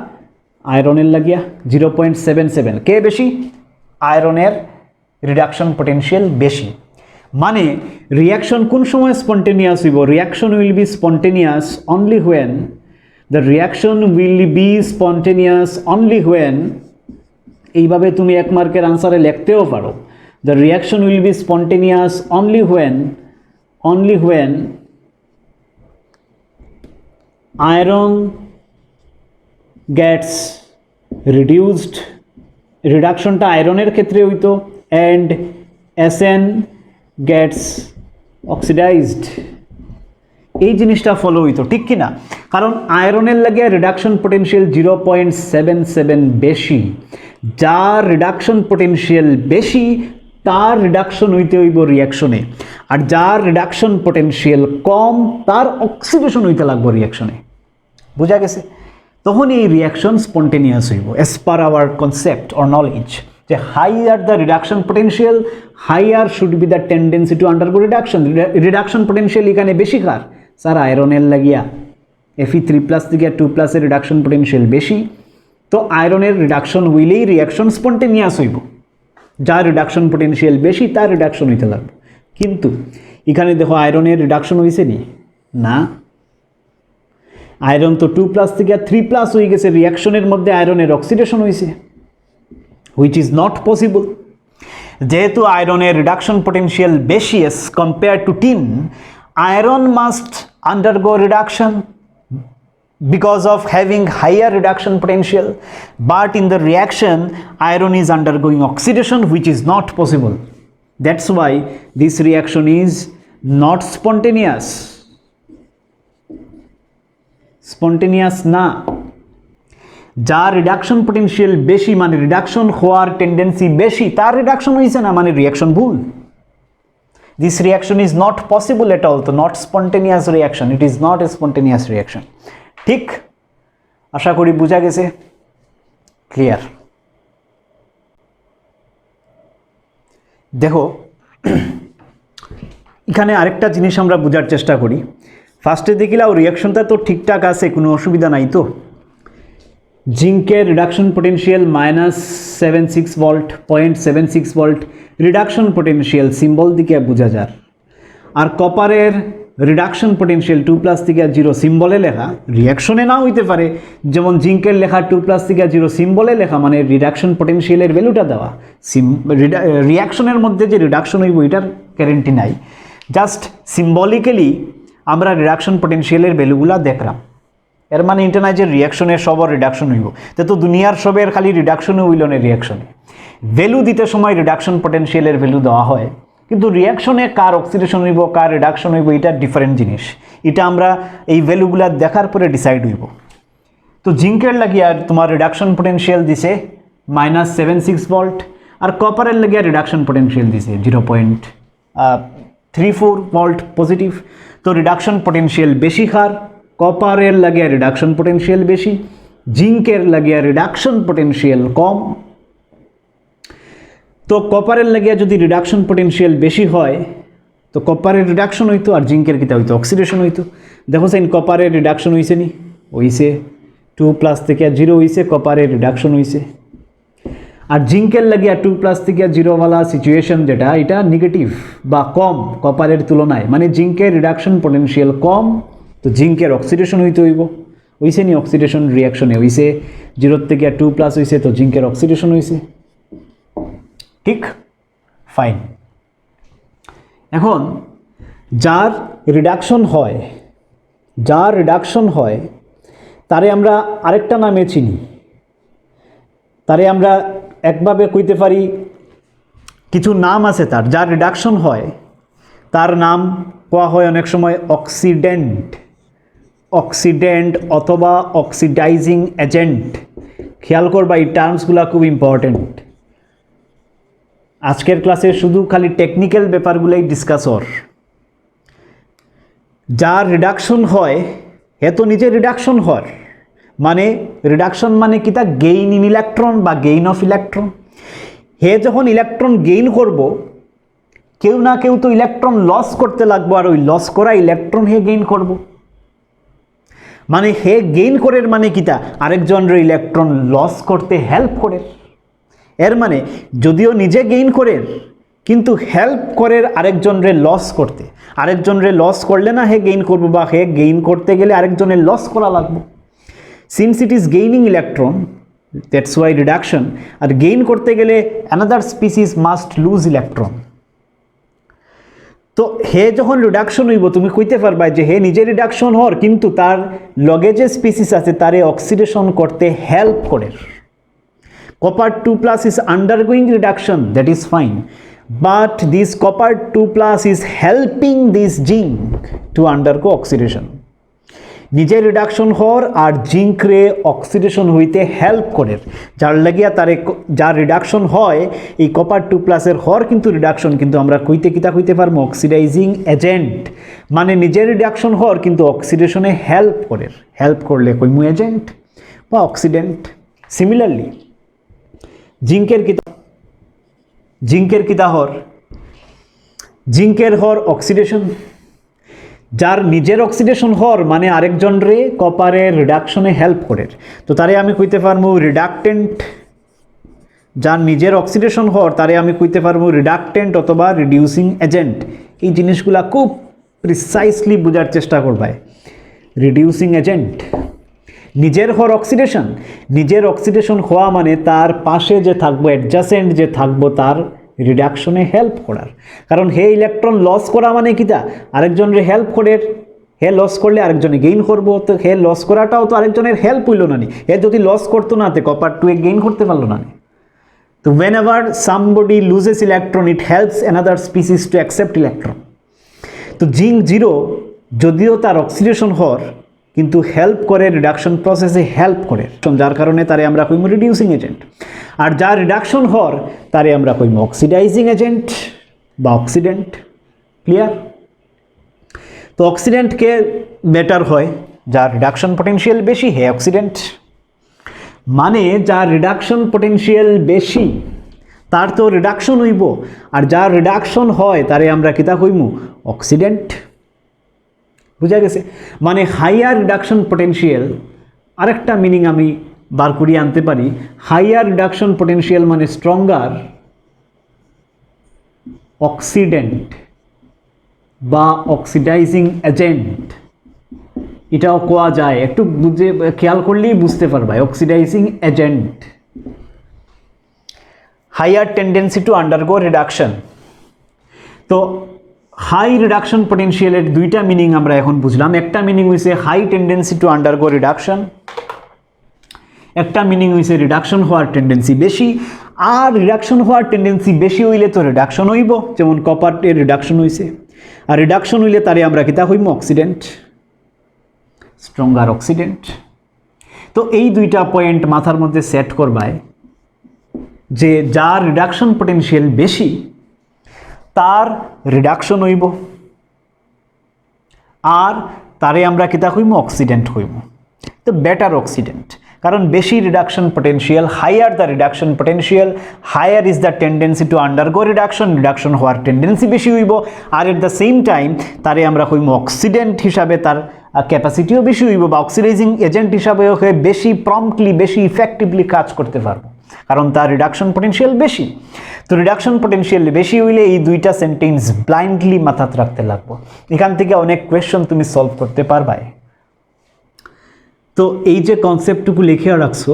আয়রনের লাগিয়া 0.77। কে বেশি, আয়রনের রিডাকশন পোটেনশিয়াল বেশি। মানে রিয়াকশন কোন সময় স্পন্টেনিয়াস হইব, reaction will be spontaneous only when, the reaction will be spontaneous only when, এইভাবে তুমি 1 মার্কের আনসারে লিখতেও পারো, the reaction will be spontaneous only when iron gets reduced, রিডাকশনটা আয়রনের ক্ষেত্রে হইতো, অ্যান্ড এসএন গেটস অক্সিডাইজড, এই জিনিসটা ফলো হইতো, ঠিক কিনা? কারণ আয়রনের লাগে রিডাকশন পোটেনশিয়াল 0.77 বেশি, যার রিডাকশন পোটেনশিয়াল বেশি তার রিডাকশন হইতে হইব রিয়াকশনে, আর যার রিডাকশন পোটেনশিয়াল কম তার অক্সিডেশন হইতে লাগবে রিয়াকশনে। বোঝা গেছে? তখন এই রিয়াকশন স্পন্টেনিয়াস হইব as per our concept or knowledge, যে higher the reduction potential higher should be the tendency to undergo reduction. Reduction potential এখানে বেশি কার, স্যার আয়রনের লাগিয়া Fe 3+ থেকে 2+ এর রিডাকশন পোটেনশিয়াল বেশি, তো আয়রনের রিডাকশন হইলেই রিয়াকশন স্পন্টেনিয়াস হইব, যার রিডাকশন পোটেনশিয়াল বেশি তার রিডাকশন হইতে লাগবে। কিন্তু এখানে দেখো আয়রনের রিডাকশন হয়েছে নি, না, আয়রন তো 2+ থেকে 3+ হয়ে গেছে, রিয়াকশনের মধ্যে আয়রনের অক্সিডেশন হয়েছে, হুইচ ইজ নট পসিবল। যেহেতু আয়রনের রিডাকশন পোটেনশিয়াল বেশি S compare to tin, iron must undergo reduction because of having higher reduction potential, but in the reaction iron is undergoing oxidation, which is not possible. That's why this reaction is not spontaneous না। যার reduction potential বেশি মানে reduction হওয়ার tendency বেশি, তার reduction হয়েছে না, মানে রিয়াকশন ভুল। This reaction is not possible at all, so not spontaneous reaction, it is not a spontaneous reaction. ঠিক, আশা করি বোঝা গেছে, ক্লিয়ার। দেখো এখানে আরেকটা জিনিস আমরা বোঝার চেষ্টা করি। ফার্স্টে দেখিলাম রিয়াকশনটা তো ঠিকঠাক আছে, কোনো অসুবিধা নাই তো। জিঙ্কের reduction potential -76 volt, 0.76 volt reduction potential symbol দিকে বোঝা যায়, আর কপারের রিডাকশন পোটেনশিয়াল 2+ থেকে 0 সিম্বলে লেখা, রিয়াকশনে নাও হইতে পারে, যেমন জিঙ্কের লেখা 2+ থেকে 0 সিম্বলে লেখা, মানে রিডাকশন পোটেনশিয়ালের ভ্যালুটা দেওয়া। রিয়াকশনের মধ্যে যে রিডাকশন হইব এটার গ্যারেন্টি নাই, জাস্ট সিম্বলিক্যালি আমরা রিডাকশন পোটেনশিয়ালের ভ্যালুগুলা দেখলাম, এর মানে এটা নাই যে রিয়াকশনের সবর রিডাকশন হইব, তো দুনিয়ার সবের খালি রিডাকশনে হইল না, রিয়াকশনে ভ্যালু দিতে সময় রিডাকশন পোটেনশিয়ালের ভ্যালু দেওয়া হয়, কিন্তু রিয়াকশনে কার অক্সিডেশন হইব কার রিডাকশন হইব এটা ডিফারেন্ট জিনিস, এটা আমরা এই ভ্যালুগুলা দেখার পরে ডিসাইড হইব। তো জিঙ্কের লাগিয়া তোমার রিডাকশন পোটেনশিয়াল দিছে -76 ভোল্ট, আর কপারের লাগিয়া রিডাকশন পোটেনশিয়াল দিছে 0.34 ভোল্ট পজিটিভ, তো রিডাকশন পোটেনশিয়াল বেশি কার, কপারের লাগিয়া রিডাকশন পোটেনশিয়াল বেশি, জিঙ্কের লাগিয়া রিডাকশন পোটেনশিয়াল কম। তো কপারের লাগিয়া যদি রিডাকশন পোটেনশিয়াল বেশি হয় তো কপারের রিডাকশন হইতো, আর জিঙ্কের কিতা হইতো অক্সিডেশন হইতো। দেখো সাইন কপারের রিডাকশন হইছে নি, হইছে 2+ থেকে 0 হইছে, কপারের রিডাকশন হইছে। আর জিঙ্কের লাগিয়া 2+ থেকে 0 वाला সিচুয়েশন যেটা, এটা নেগেটিভ বা কম কপারের তুলনায়, মানে জিঙ্কের রিডাকশন পোটেনশিয়াল কম, তো জিঙ্কের অক্সিডেশন হইতে হইব, হইছে নি অক্সিডেশন রিয়াকশনে হইছে 0 থেকে 2+ হইছে, তো জিঙ্কের অক্সিডেশন হইছে। ঠিক, ফাইন। এখন যার রিডাকশন হয় তারে আমরা আরেকটা নামে চিনি, তারে আমরা একভাবে কইতে পারি, কিছু নাম আছে তার, যার রিডাকশন হয় তার নাম কোয়া হয় অনেক সময় অক্সিডেন্ট অথবা অক্সিডাইজিং এজেন্ট। খেয়াল করবা এই টার্মসগুলো খুব ইম্পর্টেন্ট। আজকের ক্লাসে শুধু খালি টেকনিক্যাল ব্যাপারগুলোই ডিসকাস হর। যার রিডাকশন হয় হে তো নিজে রিডাকশন হর, মানে রিডাকশন মানে কি, তা গেইন ইন ইলেকট্রন বা গেইন অফ ইলেকট্রন। হে যখন ইলেকট্রন গেইন করব, কেউ না কেউ তো ইলেকট্রন লস করতে লাগবো, আর ওই লস করা ইলেকট্রন হে গেইন করব। মানে হে গেইন করে মানে কি, তা আরেকজনের ইলেকট্রন লস করতে হেল্প করে। এর মানে যদিও নিজে গেইন করে কিন্তু হেল্প করে আরেকজনের লস করতে। আরেকজনের লস করলে না হে গেইন করবো, বা হে গেইন করতে গেলে আরেকজনের লস করা লাগবে। Since it is gaining electron, that's why reduction. আর গেইন করতে গেলে another species must lose electron. তো হে যখন রিডাকশন হইব, তুমি কইতে পারবা যে হে নিজে রিডাকশন হর, কিন্তু তার লগে যে স্পিসিস আছে তারে অক্সিডেশন করতে হেল্প করে। Copper 2+ is undergoing reduction, that is fine, but this copper 2+ is helping this zinc to undergo oxidation. নিজে রিডাকশন হর আর জিঙ্ক রে অক্সিডেশন হইতে হেল্প করে, যার লাগিয়া তারে যার রিডাকশন হয় এই কপার 2+ এর হর কিন্তু রিডাকশন, কিন্তু আমরা কইতে পারবো অক্সিডাইজিং এজেন্ট। মানে নিজে রিডাকশন হর কিন্তু অক্সিডেশনে হেল্প করে। হেল্প করলে কইমু এজেন্ট বা অক্সিডেন্ট। সিমিলারলি জিঙ্কের কিতা হর, জিঙ্কের হর অক্সিডেশন। যার নিজের অক্সিডেশন হর মানে আরেকজন রে কপারের রিডাকশনে হেল্প করে, তো তারে আমি কইতে পারবো রিডাকটেন্ট। যার নিজের অক্সিডেশন হর তারে আমি কইতে পারবো রিডাকটেন্ট অথবা রিডিউসিং এজেন্ট। এই জিনিসগুলা খুব প্রিসাইসলি বোঝার চেষ্টা করবায়। রিডিউসিং এজেন্ট, নিজের হর অক্সিডেশন। নিজের অক্সিডেশন হওয়া মানে তার পাশে যে থাকবো, অ্যাডজাসেন্ট যে থাকবো, তার রিডাকশনে হেল্প করার। কারণ হে ইলেকট্রন লস করা মানে কি, তা আরেকজনের হেল্প করে। হে লস করলে আরেকজনে গেইন করবো, তো হে লস করাটাও তো আরেকজনের হেল্প হইল না নি। হে যদি লস করতো না তে কপার 2 গেইন করতে পারলো না নি। তো whenever somebody loses electron it helps another species to accept electron. তো জিঙ্ক 0 যদিও তার অক্সিডেশন হর কিন্তু হেল্প করে, রিডাকশন প্রসেসে হেল্প করে, যার কারণে তারে আমরা কইমু রিডিউসিং এজেন্ট। আর যার রিডাকশন হর তারে আমরা কইমু অক্সিডাইজিং এজেন্ট বা অক্সিডেন্ট। ক্লিয়ার? তো অক্সিডেন্টকে বেটার হয় যার রিডাকশন পটেনশিয়াল বেশি, হে অক্সিডেন্ট। মানে যার রিডাকশন পটেনশিয়াল বেশি তার তো রিডাকশন হইব, আর যার রিডাকশন হয় তারে আমরা কিতা কইমু অক্সিডেন্ট। বুঝা গেছে? মানে হাইয়ার রিডাকশন পটেনশিয়াল, আরেকটা মিনিং আমি বার করিয়ে আনতে পারি। হাইয়ার রিডাকশন পটেনশিয়াল মানে স্ট্রঙ্গার অক্সিডেন্ট বা অক্সিডাইজিং এজেন্ট, এটাও কোয়া যায়। একটু বুঝে খেয়াল করলেই বুঝতে পারবা। Oxidising agent, higher tendency to undergo reduction. তো হাই রিডাকশন পটেনশিয়ালের দুইটা মিনিং আমরা এখন বুঝলাম। একটা মিনিং হইছে high tendency to undergo reduction, একটা মিনিং হইছে রিডাকশন হওয়ার টেন্ডেন্সি বেশি। আর রিডাকশন হওয়ার টেন্ডেন্সি বেশি হইলে তো রিডাকশন হইব, যেমন কপারের রিডাকশন হইছে। আর রিডাকশন হইলে তারে আমরা কিতা হইব অক্সিডেন্ট, স্ট্রঙ্গার অক্সিডেন্ট। তো এই দুইটা পয়েন্ট মাথার মধ্যে সেট করবায় যে যার রিডাকশন পটেনশিয়াল বেশি তার রিডাকশন হইব, আর তারে আমরা কিতা হইব অক্সিডেন্ট হইব। তো বেটার অক্সিডেন্ট, কারণ বেশি reduction potential, higher the reduction potential higher is the tendency to undergo reduction, reduction হওয়ার টেন্ডেন্সি বেশি হইব। আর এট দ্য সেম টাইম তারে আমরা হইব অক্সিডেন্ট হিসাবে তার ক্যাপাসিটিও বেশি হইব, বা অক্সিডাইজিং এজেন্ট হিসাবেও বেশি প্রম্পটলি বেশি ইফেক্টিভলি কাজ করতে পারবো, কারণ তার রিডাকশন পটেনশিয়াল বেশি। তো রিডাকশন পটেনশিয়াল বেশি হইলে এই দুইটা সেন্টেন্স ব্লাইন্ডলি মাথাত রাখতে লাগবো। এখান থেকে অনেক কোয়েশ্চন তুমি সলভ করতে পারবাই। তো এই যে কনসেপ্টটুকু লিখে রাখছো,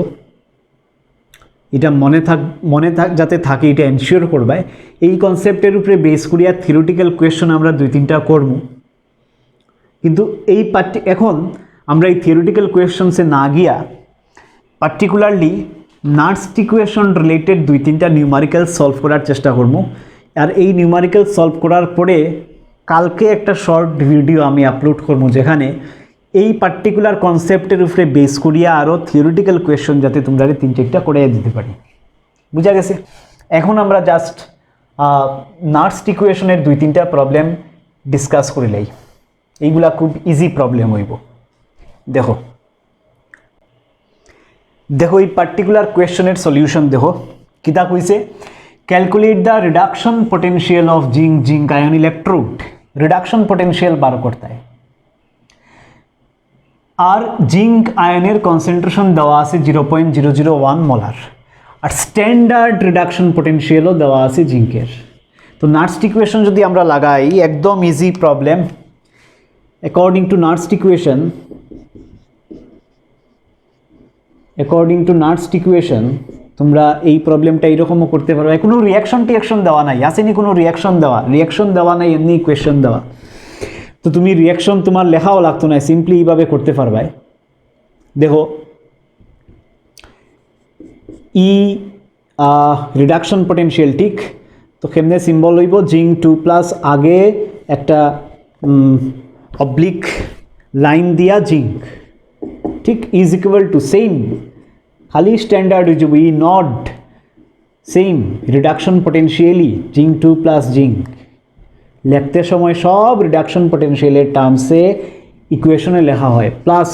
এটা মনে যাতে থাকে এটা এনশিওর করবে। এই কনসেপ্টের উপরে বেস করিয়া থিওরিটিক্যাল কোয়েশ্চন আমরা 2-3টা করব, কিন্তু এখন আমরা এই থিওরিটিক্যাল কোয়েশ্চনসে না গিয়া পার্টিকুলারলি নাটস ইকুয়েশন রিলেটেড 2-3টা নিউমারিক্যাল সলভ করার চেষ্টা করব। আর এই নিউমারিক্যাল সলভ করার পরে কালকে একটা শর্ট ভিডিও আমি আপলোড করব, যেখানে এই পার্টিকুলার কনসেপ্টের উপরে বেস করিয়া আরও থিওরিটিক্যাল কোয়েশ্চন যাতে তোমরা 3-4টা করে দিতে পারি। বুঝা গেছে? এখন আমরা জাস্ট নাটস ইকুয়েশনের 2-3টা প্রবলেম ডিসকাস করিলাই, এইগুলা খুব ইজি প্রবলেম হইব। দেখো এই পার্টিকুলার কোয়েশ্চনের সলিউশন দেখো কিতা কইছে, calculate the reduction potential of zinc ion electrode. Reduction potential বার করতে হয়, আর জিঙ্ক আয়নের কনসেন্ট্রেশন দেওয়া আছে 0.001 মোলার, আর স্ট্যান্ডার্ড রিডাকশন পোটেনশিয়ালও দেওয়া আছে জিঙ্কের। তো নাটস ইকুয়েশন যদি আমরা লাগাই, একদম easy problem. According to nuts equation তোমরা এই প্রবলেমটা এইরকমও করতে পারবে। কোনো রিয়াকশন দেওয়া নাই, আসেনি কোনো রিয়াকশন দেওয়া নাই, এমনি ইকুয়েশন দেওয়া। তো তুমি রিয়াকশন তোমার লেখাও লাগতো না, সিম্পলি এইভাবে করতে পারবে। দেখো রিডাকশন পোটেনশিয়াল, ঠিক? তো কেমনে সিম্বল হইব, জিঙ্ক 2+ আগে একটা অবলিক লাইন দিয়া জিঙ্ক, ঠিক, ইজ ইকুয়াল টু সেম, খালি স্ট্যান্ডার্ড হয়ে যাব ই নট সেম রিডাকশন পোটেনশিয়ালি জিঙ্ক 2+ জিঙ্ক। লিখতে সময় সব রিডাকশন পোটেনশিয়ালের টার্মসে ইকুয়েশনে লেখা হয়, প্লাস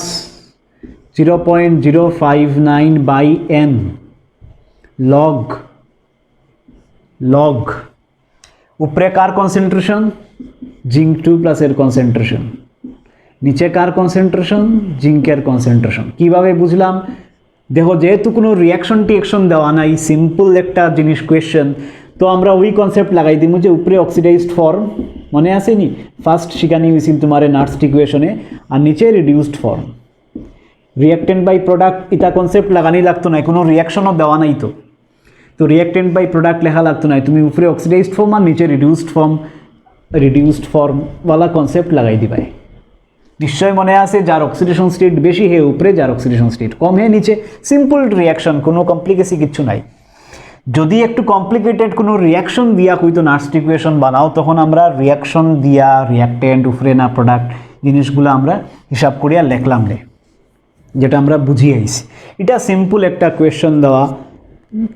0.059/n লগ উপরে কার কনসেন্ট্রেশন, জিঙ্ক 2+ এর কনসেন্ট্রেশন, নিচে কার কনসেন্ট্রেশন, জিঙ্কের কনসেন্ট্রেশন। কিভাবে বুঝলাম? দেখো যেহেতু কোনো রিয়াকশন দেওয়া নাই, সিম্পল একটা জিনিস কোয়েশ্চেন, তো আমরা ওই কনসেপ্ট লাগাই দিব যে উপরে অক্সিডাইজড ফর্ম, মনে আছে নি ফার্স্ট শিখানি হয়েছিল তোমার নাটস ইকুয়েশনে, আর নিচে reduced form. Reactant by product এটা কনসেপ্ট লাগানি লাগতো না, কোনো রিয়াকশনও দেওয়া নাই। তো রিয়াক্টেন্ট বাই প্রোডাক্ট লেখা লাগতো না, তুমি উপরে অক্সিডাইজড ফর্ম আর নিচে রিডিউসড ফর্মওয়ালা কনসেপ্ট লাগাই দিবাই। নিশ্চয় মনে আছে, যার অক্সিডেশন স্টেট বেশি হে উপরে, যার অক্সিডেশন স্টেট কম হে নিচে। সিম্পল রিয়াকশন, কোনো কমপ্লিকেসি কিচ্ছু নাই। যদি একটু কমপ্লিকেটেড কোনো রিয়াকশন দিয়া কইতো নাটস ইকুয়েশন বানাও, তখন আমরা রিয়াকশন দিয়া রিয়াক্টেন্ট উপরে না প্রোডাক্ট জিনিসগুলো আমরা হিসাব করিয়া লেখলাম রে, যেটা আমরা বুঝিয়ে আইছি। এটা সিম্পল একটা কোয়েশ্চন দেওয়া,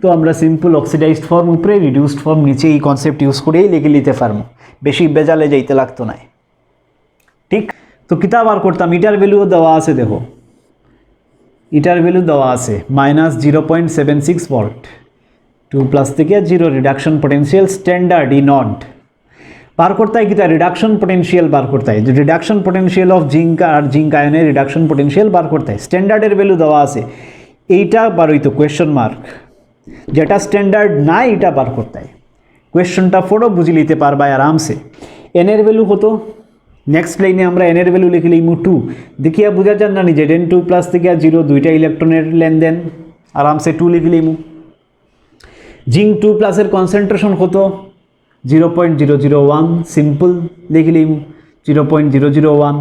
তো আমরা সিম্পল অক্সিডাইজড ফর্ম উপরে, রিডিউসড ফর্ম নিচে, এই কনসেপ্ট ইউজ করেই লিখে নিতে পারবো, বেশি বেজালে যাইতে লাগতো না, ঠিক? তো কিতাব আর করতাম, ইটার ভ্যালুও দেওয়া আছে, দেখো ইটার ভ্যালু দেওয়া আছে -0.76 ভোল্ট, 2+ থেকে 0 reduction potential standard E naught বার করতে হয়। কিতা রিডাকশন পোটেনশিয়াল বার করতে হয়, রিডাকশন পোটেনশিয়াল অফ জিঙ্ক আর জিঙ্ক আয়নের রিডাকশন পোটেনশিয়াল বার করতে হয়। স্ট্যান্ডার্ডের ভ্যালু দেওয়া আছে, এইটা বার হইতো কোয়েশ্চন মার্ক, যেটা স্ট্যান্ডার্ড নাই এটা বার করতে হয়। কোয়েশ্চনটা ফটো বুঝে নিতে পারবা আরামসে। এনের ভ্যালু হতো, নেক্সট লাইনে আমরা এনের ভ্যালু লিখে লিখবো 2, দেখিয়া বোঝা যান না নিজে Zn2+ থেকে 0 দুইটা ইলেকট্রনের লেনদেন, আরামসে 2 লিখে লিখবো। জিঙ্ক 2+ এর কনসেন্ট্রেশন কত, 0.001, সিম্পল লিখে লিখবো 0.001,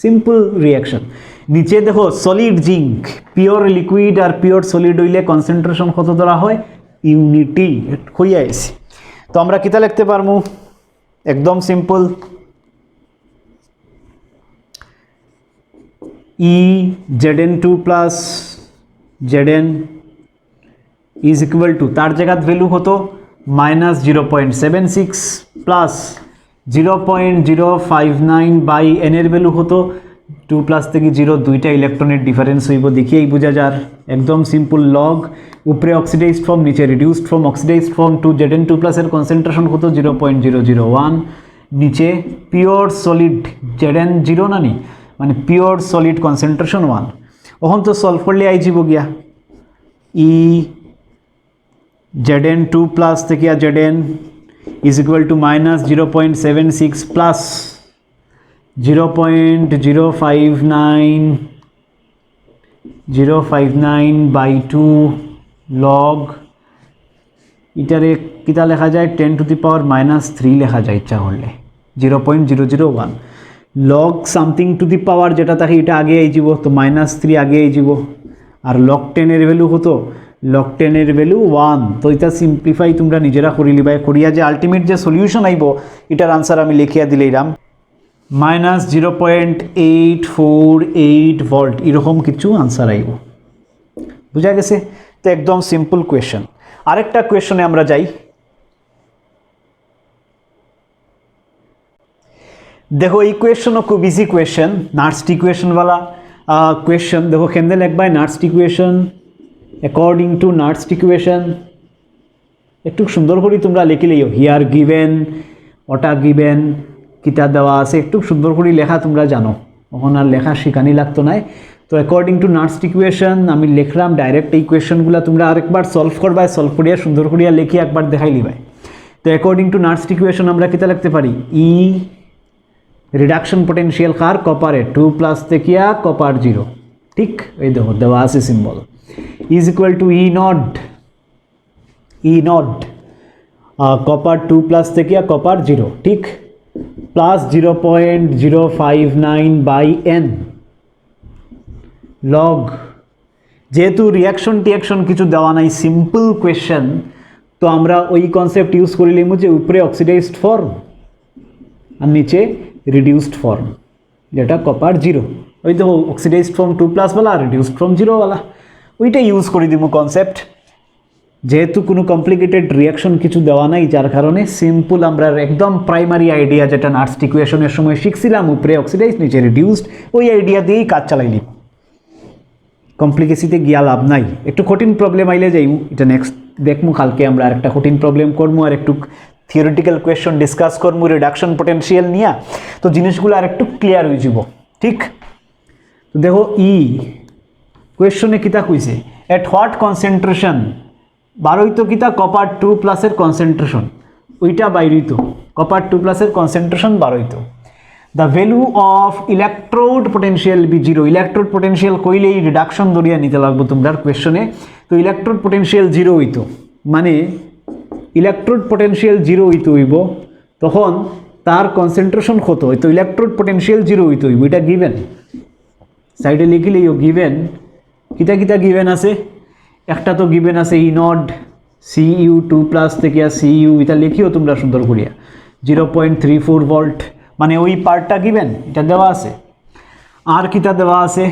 সিম্পল রিয়াকশন। নিচে দেখো সলিড জিঙ্ক, পিওর লিকুইড আর পিওর সলিড হইলে কনসেন্ট্রেশন কত ধরা হয়, ইউনিটি হইয়া আইছে। তো আমরা কিতা লিখতে পারবো, একদম simple, Zn2+ Zn is equal two, তার জায়গাত ভ্যালু হতো -0.76 প্লাস 0.059/n এর ভ্যালু হতো 2+ থেকে 0 দুইটা ইলেকট্রনের ডিফারেন্স হইব, দেখিয়েই বোঝা যার, একদম সিম্পল লগ, উপরে অক্সিডাইজড ফর্ম নিচে reduced form. Oxidised form Zn2+ এর কনসেন্ট্রেশন হতো 0.001, নিচে পিওর সলিড Zn0 না নি, মানে পিওর সলিড কনসেন্ট্রেশন 1। ওখান তো সলভ করলে আই যাব গিয়া Zn2+ থেকে Zn is equal two -0.76 plus 0.059/2 log এটারে কিতা লেখা যায় 10⁻³ লেখা যায় ইচ্ছা করলে 0.001 লগ সামথিং টু দি পাওয়ার যেটা থাকে এটা আগে আই যাব তো -3 আগে আই যাব আর লগ 10 এর ভ্যালু কত লগ 10 এর ভ্যালু 1 তো এটা সিম্পলিফাই তোমরা নিজেরা করি লিবাই করিয়া যে আলটিমেট যে সলিউশন আইব এটার আনসার আমি লিখিয়া দিলাম -0.848 ভোল্ট এরকম কিছু আনসার আইব বুঝা গেছে তো একদম সিম্পল কোয়েশ্চন আরেকটা কোয়েশ্চনে আমরা যাই देखो ये क्वेश्चन खूब इजी क्वेश्चन नार्स्ट इक्वेशन वाला क्वेश्चन देखो केंद्र लिख by Nernst equation according to Nernst equation একটু সুন্দর করে তোমরা লিখে লিও হিয়ার গিভেন ওটা গিভেন কিতা দেওয়া আছে একটু সুন্দর করে লেখা তোমরা জানো তখন আর লেখা শিখানি লাগতো না তো অ্যাকর্ডিং টু নার্স্ট ইকুয়েশন আমি লিখলাম ডাইরেক্ট এই কোয়েশ্চনগুলো তোমরা আরেকবার সলভ করবা সলভ করিয়া সুন্দর করিয়া লিখি একবার দেখাই লিবাই তো অ্যাকর্ডিং টু নার্স্ট ইকুয়েশন আমরা কিতা লিখতে পারি ই रिडक्शन पोटेंशियल कार कपारे 2+ तेकिया कपार 0 ठीक ये देखो देवा আছে symbol is equal to E naught copper 2+ तेकिया कपार 0 ठीक प्लस 0.059 बाई n लॉग যেহেতু রিঅ্যাকশন টিঅ্যাকশন কিছু দেওয়া নাই সিম্পল কোয়েশ্চন তো আমরা ওই কনসেপ্ট ইউজ করিলাম যে উপরে অক্সিডাইজড ফর্ম আর নিচে रिड्यूस्ड फॉर्म जेटा कपार 0 ওই দেখো অক্সিডাইজড ফর্ম 2+ वाला रिड्यूस्ड फॉर्म 0 वाला ওইটা ইউজ করে দিব কনসেপ্ট যেহেতু কোনো কমপ্লিকেটেড রিঅ্যাকশন কিছু দেওয়া নাই যার কারণে সিম্পল আমরা একদম প্রাইমারি আইডিয়া যেটা নার্স্ট ইকুয়েশনের সময় শিখছিলাম উপরে অক্সিডাইজড নিচে রিডিউসড ওই আইডিয়া দিয়েই কাজ চালাইলি কমপ্লিকেসিতে গিয়া লাভ নাই একটু কঠিন প্রবলেম আইলে যাইব এটা নেক্সট দেখমু কালকে আমরা আরেকটা কঠিন প্রবলেম করবো আর একটু থিওরিটিক্যাল কোয়েশ্চন ডিসকাস করবো রিডাকশন পোটেনশিয়াল নিয়ে তো জিনিসগুলো আর একটু ক্লিয়ার হয়ে যাব ঠিক তো দেখো ই কোয়েশ্চনে কিতা কইছে এট হোয়াট কনসেন্ট্রেশন বারোইতো কিতা কপার 2+ এর কনসেন্ট্রেশন ওইটা বাইরইতো কপার 2+ এর কনসেন্ট্রেশন বারোইতো the value of electrode potential be 0 electrode potential কইলেই রিডাকশন দরিয়া নিতে লাগবো তোমরার কোয়েশ্চনে তো ইলেকট্রোড পোটেনশিয়াল 0 হইতো মানে ইলেকট্রোড পোটেনশিয়াল 0 হইতে হইব তখন তার কনসেন্ট্রেশন কত হইতো ইলেকট্রোড পোটেনশিয়াল 0 হইতে হইব এটা গিভেন সাইডে লিখিলেও গিভেন কিতা কিতা গিভেন আছে একটা তো গিভেন আছে ই নট সিইউ 2+ থেকে সিইউ এটা লিখিও তোমরা সুন্দর করিয়া 0.34 ভোল্ট মানে ওই পার্টটা গিভেন এটা দেওয়া আছে আর কিতা দেওয়া আছে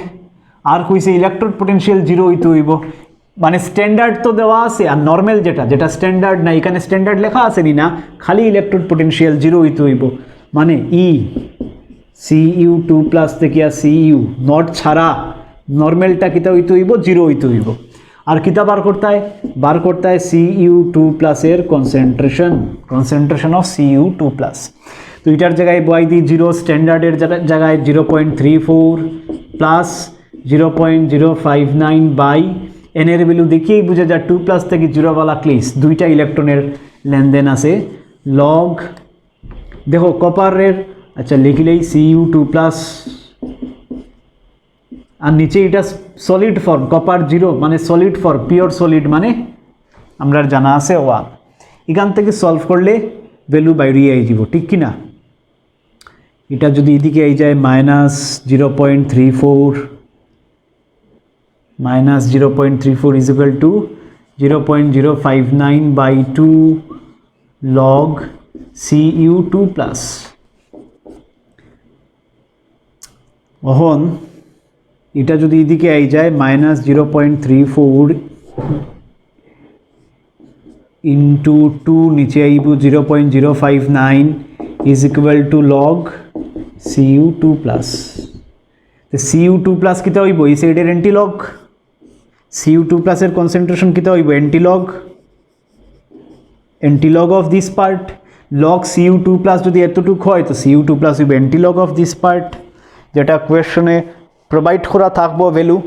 আর কইছে ইলেকট্রোড পোটেনশিয়াল 0 হইতে হইব মানে স্ট্যান্ডার্ড তো দেওয়া আছে আর নর্মাল যেটা স্ট্যান্ডার্ড না এখানে স্ট্যান্ডার্ড লেখা আছে নি না খালি ইলেকট্রোড পোটেনশিয়াল 0 হইতে হইব মানে ই সিইউ 2+ থেকে সিইউ নট ছাড়া নর্মালটা কিতা হইতে হইব 0 হইতে হইব আর কিতা বার করতে হয় সিইউ 2+ এর কনসেন্ট্রেশন অফ সিইউ 2+ তো এটার জায়গায় বই দি 0 স্ট্যান্ডার্ডের জায়গায় 0.34 প্লাস 0.059 বাই n এর ভ্যালু দেখিয়েই বোঝা যায় 2+ থেকে 0 वाला ক্লিস দুইটা ইলেকট্রনের লেনদেন আছে লগ দেখো কপারের আচ্ছা লিখলেই Cu 2+ আর নিচে এটা সলিড ফর্ম কপার 0 মানে সলিড ফর্ম পিওর সলিড মানে আমরা জানা আছে 1 এখান থেকে সলভ করলে ভ্যালু বাইরে আই যাব ঠিক কি না এটা যদি এদিকে আই যায় -0.34 is equal to 0.059 by 2 log Cu 2+. এখন এটা যদি এদিকে আই যায় -0.34 into 2 নিচে আইব 0.059 is equal to log Cu 2+. তো Cu 2+ কিতা হইব এই সাইডের এন্টিলগ Cu 2+ এর কনসেন্ট্রেশন কিতা হইব antilog of this part log Cu 2+ যদি এতটুক হয় তো Cu 2+ হইব এন্টিলগ অফ দিস পার্ট যেটা কোয়েশ্চনে প্রোভাইড করা থাকবো ভ্যালু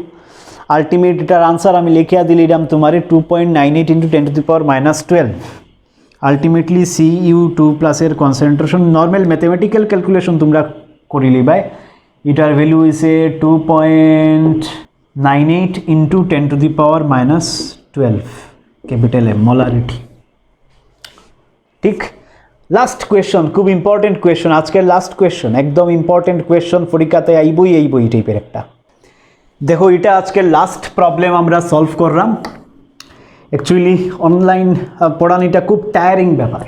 আলটিমেট এটার আনসার আমি লিখিয়া দিলাম তোমারে 2.98 × 10⁻12 আলটিমেটলি Cu 2+ এর কনসেন্ট্রেশন নর্মাল ম্যাথমেটিক্যাল ক্যালকুলেশন তোমরা করিলি বাই এটার ভ্যালু হইছে 2.98 × 10⁻12 ক্যাপিটাল M মোলারিটি ঠিক লাস্ট কোয়েশ্চন, খুব ইম্পর্টেন্ট কোয়েশ্চন, আজকের লাস্ট কোয়েশ্চন, একদম ইম্পর্টেন্ট কোয়েশ্চন, পরীক্ষাতে এই বই টাইপের একটা। দেখো এটা আজকের লাস্ট প্রবলেম আমরা সলভ করলাম। অ্যাকচুয়ালি অনলাইন পড়ানিটা খুব টায়ারিং ব্যাপার,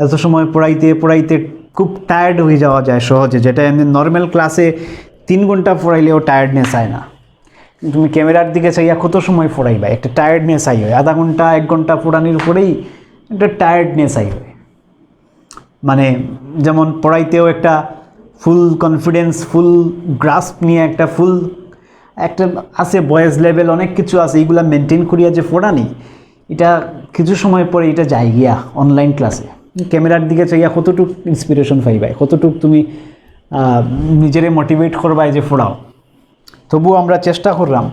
এত সময় পড়াইতে পড়াইতে খুব টায়ার্ড হয়ে যাওয়া যায় সহজে, যেটা এমনি নর্মাল ক্লাসে 3 ঘন্টা পড়াইলেও টায়ার্ডনেস হয় না। তুমি ক্যামেরার দিকে চাইয়া কত সময় পড়াইবা, একটা টায়ার্ডনেস আই হয়, আধা ঘন্টা 1 ঘন্টা পড়ানির পরেই একটা টায়ার্ডনেস আই হয়। মানে যেমন পড়াইতেও একটা ফুল কনফিডেন্স, ফুল গ্রাস্প নিয়ে একটা আছে বয়েজ লেভেল, অনেক কিছু আছে, এইগুলা মেনটেন করিয়া যে পড়ানি, এটা কিছু সময় পরে এটা যায় গিয়া অনলাইন ক্লাসে। ক্যামেরার দিকে চাইয়া কতটুক ইন্সপিরেশন পাইবাই, কতটুক তুমি নিজেরে মোটিভেট করবাই যে পড়াও। তবুও আমরা চেষ্টা করলাম,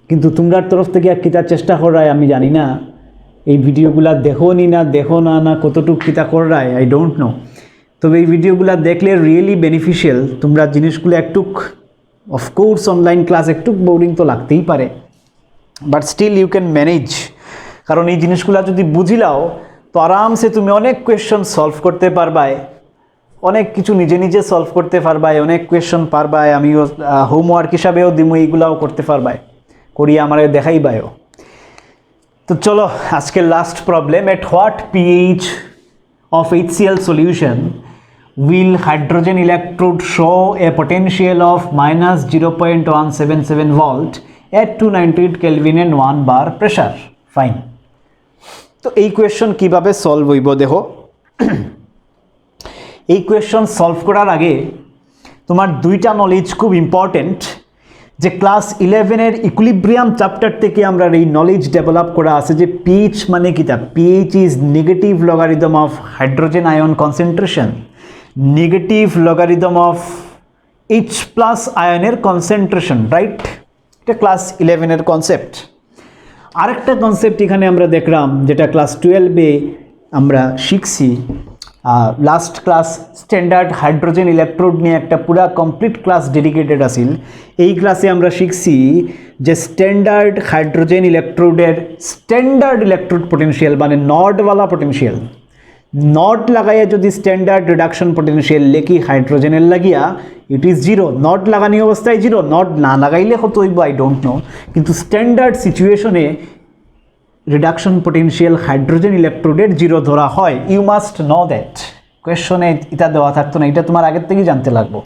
কিন্তু তোমরার তরফ থেকে আর কিতা চেষ্টা করায় আমি জানি না। এই ভিডিওগুলা দেখো না কতটুক কিতা করায় আই ডোন্ট নো। তবে এই ভিডিওগুলা দেখলে রিয়েলি বেনিফিশিয়াল। তোমরা জিনিসগুলো একটুক, অফকোর্স অনলাইন ক্লাস একটু বোরিং তো লাগতেই পারে, but still you can manage. কারণ এই জিনিসগুলো যদি বুঝিলাও তো আরামসে তুমি অনেক কোয়েশ্চন সলভ করতে পারবাই, অনেক কিছু নিজে নিজে সলভ করতে পারবাই, অনেক কোয়েশ্চন পারবাই। আমিও হোমওয়ার্ক হিসাবেও দিমু, এইগুলাও করতে পারবাই, করিয়া আমার দেখাইবাইও। তো চলো আজকের last problem. At what pH of HCl solution will hydrogen electrode show a potential of minus 0.177 volt at 298 Kelvin and 1 bar pressure? Fine. তো এই কোয়েশ্চন কিভাবে সলভ হইব দেখো। এই কোয়েশ্চন সলভ করার আগে তোমার দুইটা নলেজ খুব ইম্পর্টেন্ট, যে ক্লাস 11-এর ইকুইলিব্রিয়াম চ্যাপ্টার থেকে আমরা এই নলেজ ডেভেলপ করা আছে যে পিএইচ মানে কিতা। PH is negative logarithm of hydrogen ion concentration, negative logarithm of H+ আয়নের কনসেন্ট্রেশন, রাইট? এটা ক্লাস 11-এর কনসেপ্ট। আরেকটা কনসেপ্ট এখানে আমরা দেখলাম, যেটা ক্লাস 12-এ আমরা শিখছি। Last class standard hydrogen electrode নিয়ে একটা পুরা কমপ্লিট ক্লাস ডেডিকেটেড আছিল। এই ক্লাসে আমরা শিখছি যে স্ট্যান্ডার্ড হাইড্রোজেন ইলেকট্রোডের স্ট্যান্ডার্ড ইলেকট্রোড পোটেনশিয়াল, মানে নটওয়ালা পোটেনশিয়াল, নট লাগাইয়া যদি স্ট্যান্ডার্ড রিডাকশন পোটেনশিয়াল লেখি হাইড্রোজেনের লাগিয়া, ইট ইজ জিরো। নট লাগানি অবস্থায় জিরো, নট না লাগাইলে কত হইব আই ডোন্ট নো, কিন্তু স্ট্যান্ডার্ড সিচুয়েশনে রিডাকশন পোটেনশিয়াল হাইড্রোজেন ইলেকট্রোডের জিরো ধরা হয়। You must know that. কোয়েশ্চনে এটা দেওয়া থাকতো না, এটা তোমার আগের থেকেই জানতে লাগবো।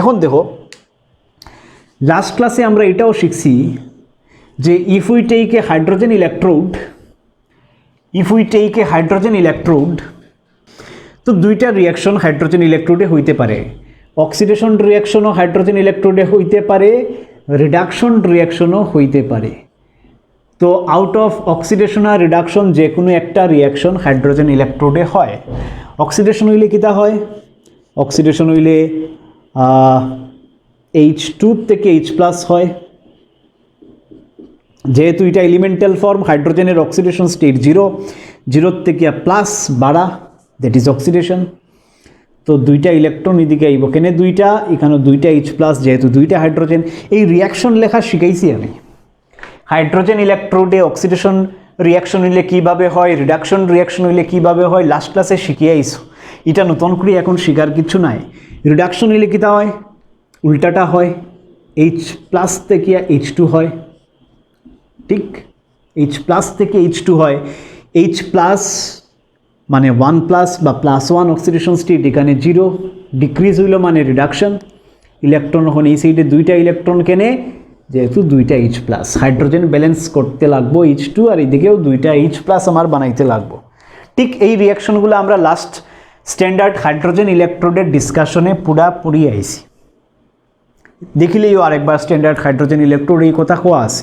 এখন দেখো, লাস্ট ক্লাসে আমরা এটাও শিখছি যে if we take a hydrogen electrode, তো দুইটা রিয়াকশন হাইড্রোজেন ইলেকট্রোডে হইতে পারে। অক্সিডেশন রিয়াকশনও হাইড্রোজেন ইলেকট্রোডে হইতে পারে, রিডাকশন রিয়াকশনও হইতে পারে। তো আউট অফ অক্সিডেশন আর রিডাকশন যে কোনো একটা রিয়াকশন হাইড্রোজেন ইলেকট্রোডে হয়। অক্সিডেশন হইলে কিতা হয়? অক্সিডেশন হইলে H2 থেকে H+ হয়। যেহেতু এটা এলিমেন্টাল ফর্ম, হাইড্রোজেনের অক্সিডেশন স্টেট 0, 0 থেকে প্লাস বাড়া, দ্যাট ইজ অক্সিডেশন। তো দুইটা ইলেকট্রন এদিকে আইব, কেন দুইটা, এখানে দুইটা H+, যেহেতু দুইটা হাইড্রোজেন। এই রিয়াকশন লেখা শিখাইছি আমি। হাইড্রোজেন ইলেকট্রোডে অক্সিডেশন রিয়াকশন হইলে কীভাবে হয়, রিডাকশন রিয়াকশন হইলে কীভাবে হয়, লাস্ট ক্লাসে শিখিয়ে আইসো। এটা নতুন করে এখন শিখার কিছু নাই। রিডাকশন হইলে কীটা হয়, উল্টাটা হয়, H+ থেকে H2 হয়, ঠিক? H+ থেকে H2 হয়। H+ মানে 1+ বা +1 অক্সিডেশন স্টেট, এখানে 0, ডিক্রিজ হইল মানে রিডাকশন। ইলেকট্রন এখন এই সাইডে দুইটা ইলেকট্রন কেনে, যেহেতু দুইটা H+, হাইড্রোজেন ব্যালেন্স করতে লাগবো H2, আর এইদিকেও দুইটা H+ আমার বানাইতে লাগবো। ঠিক এই রিয়াকশনগুলো আমরা লাস্ট স্ট্যান্ডার্ড হাইড্রোজেন ইলেকট্রোডের ডিসকাশনে পুরাপুরি আইছি। দেখিলেই আরেকবার স্ট্যান্ডার্ড হাইড্রোজেন ইলেকট্রোড এই কথা কোয়া আছে,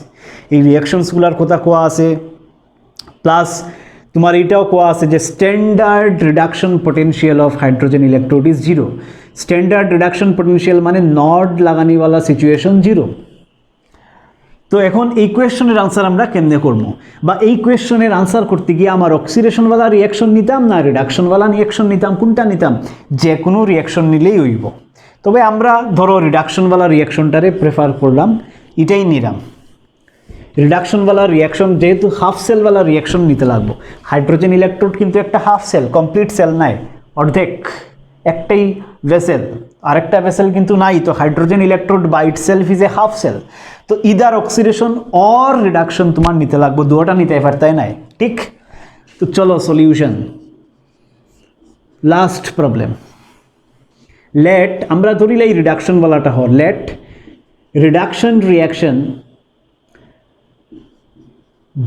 এই রিয়াকশনসগুলোর কথা কোয়া আছে, প্লাস তোমার এটাও কোয়া আছে যে standard reduction potential of hydrogen electrode is 0। Standard reduction potential মানে নট লাগানিওয়ালা সিচুয়েশন 0। তো এখন এই কোয়েশ্চনের আনসার আমরা কেমনে করবো, বা এই কোয়েশ্চনের আনসার করতে গিয়ে আমার অক্সিডেশনওয়ালা রিয়াকশন নিতাম না রিডাকশনওয়ালা রিয়াকশন নিতাম, কোনটা নিতাম? যে কোনো রিয়াকশন নিলেই হইব। তবে আমরা ধরো রিডাকশনওয়ালা রিয়াকশনটারে প্রেফার করলাম, এটাই নিলাম। রিডাকশনওয়ালা রিয়াকশন যেহেতু হাফ সেলওয়ালা রিয়াকশন নিতে লাগবো। হাইড্রোজেন ইলেকট্রোড কিন্তু একটা হাফ সেল, কমপ্লিট সেল নাই, অর্ধেক, একটাই ভেসেল, আরেকটা ভেসেল কিন্তু নাই। তো hydrogen electrode by itself is a half cell. তো ইদার অক্সিডেশন অর রিডাকশন তোমার নিতে লাগবো, দুটোটা নিতে পারতাই নাই, ঠিক? তো চলো সলিউশন। লাস্ট প্রবলেম, লেট, আমরা ধরিলে এই রিডাকশনওয়ালাটা হয়, let reduction reaction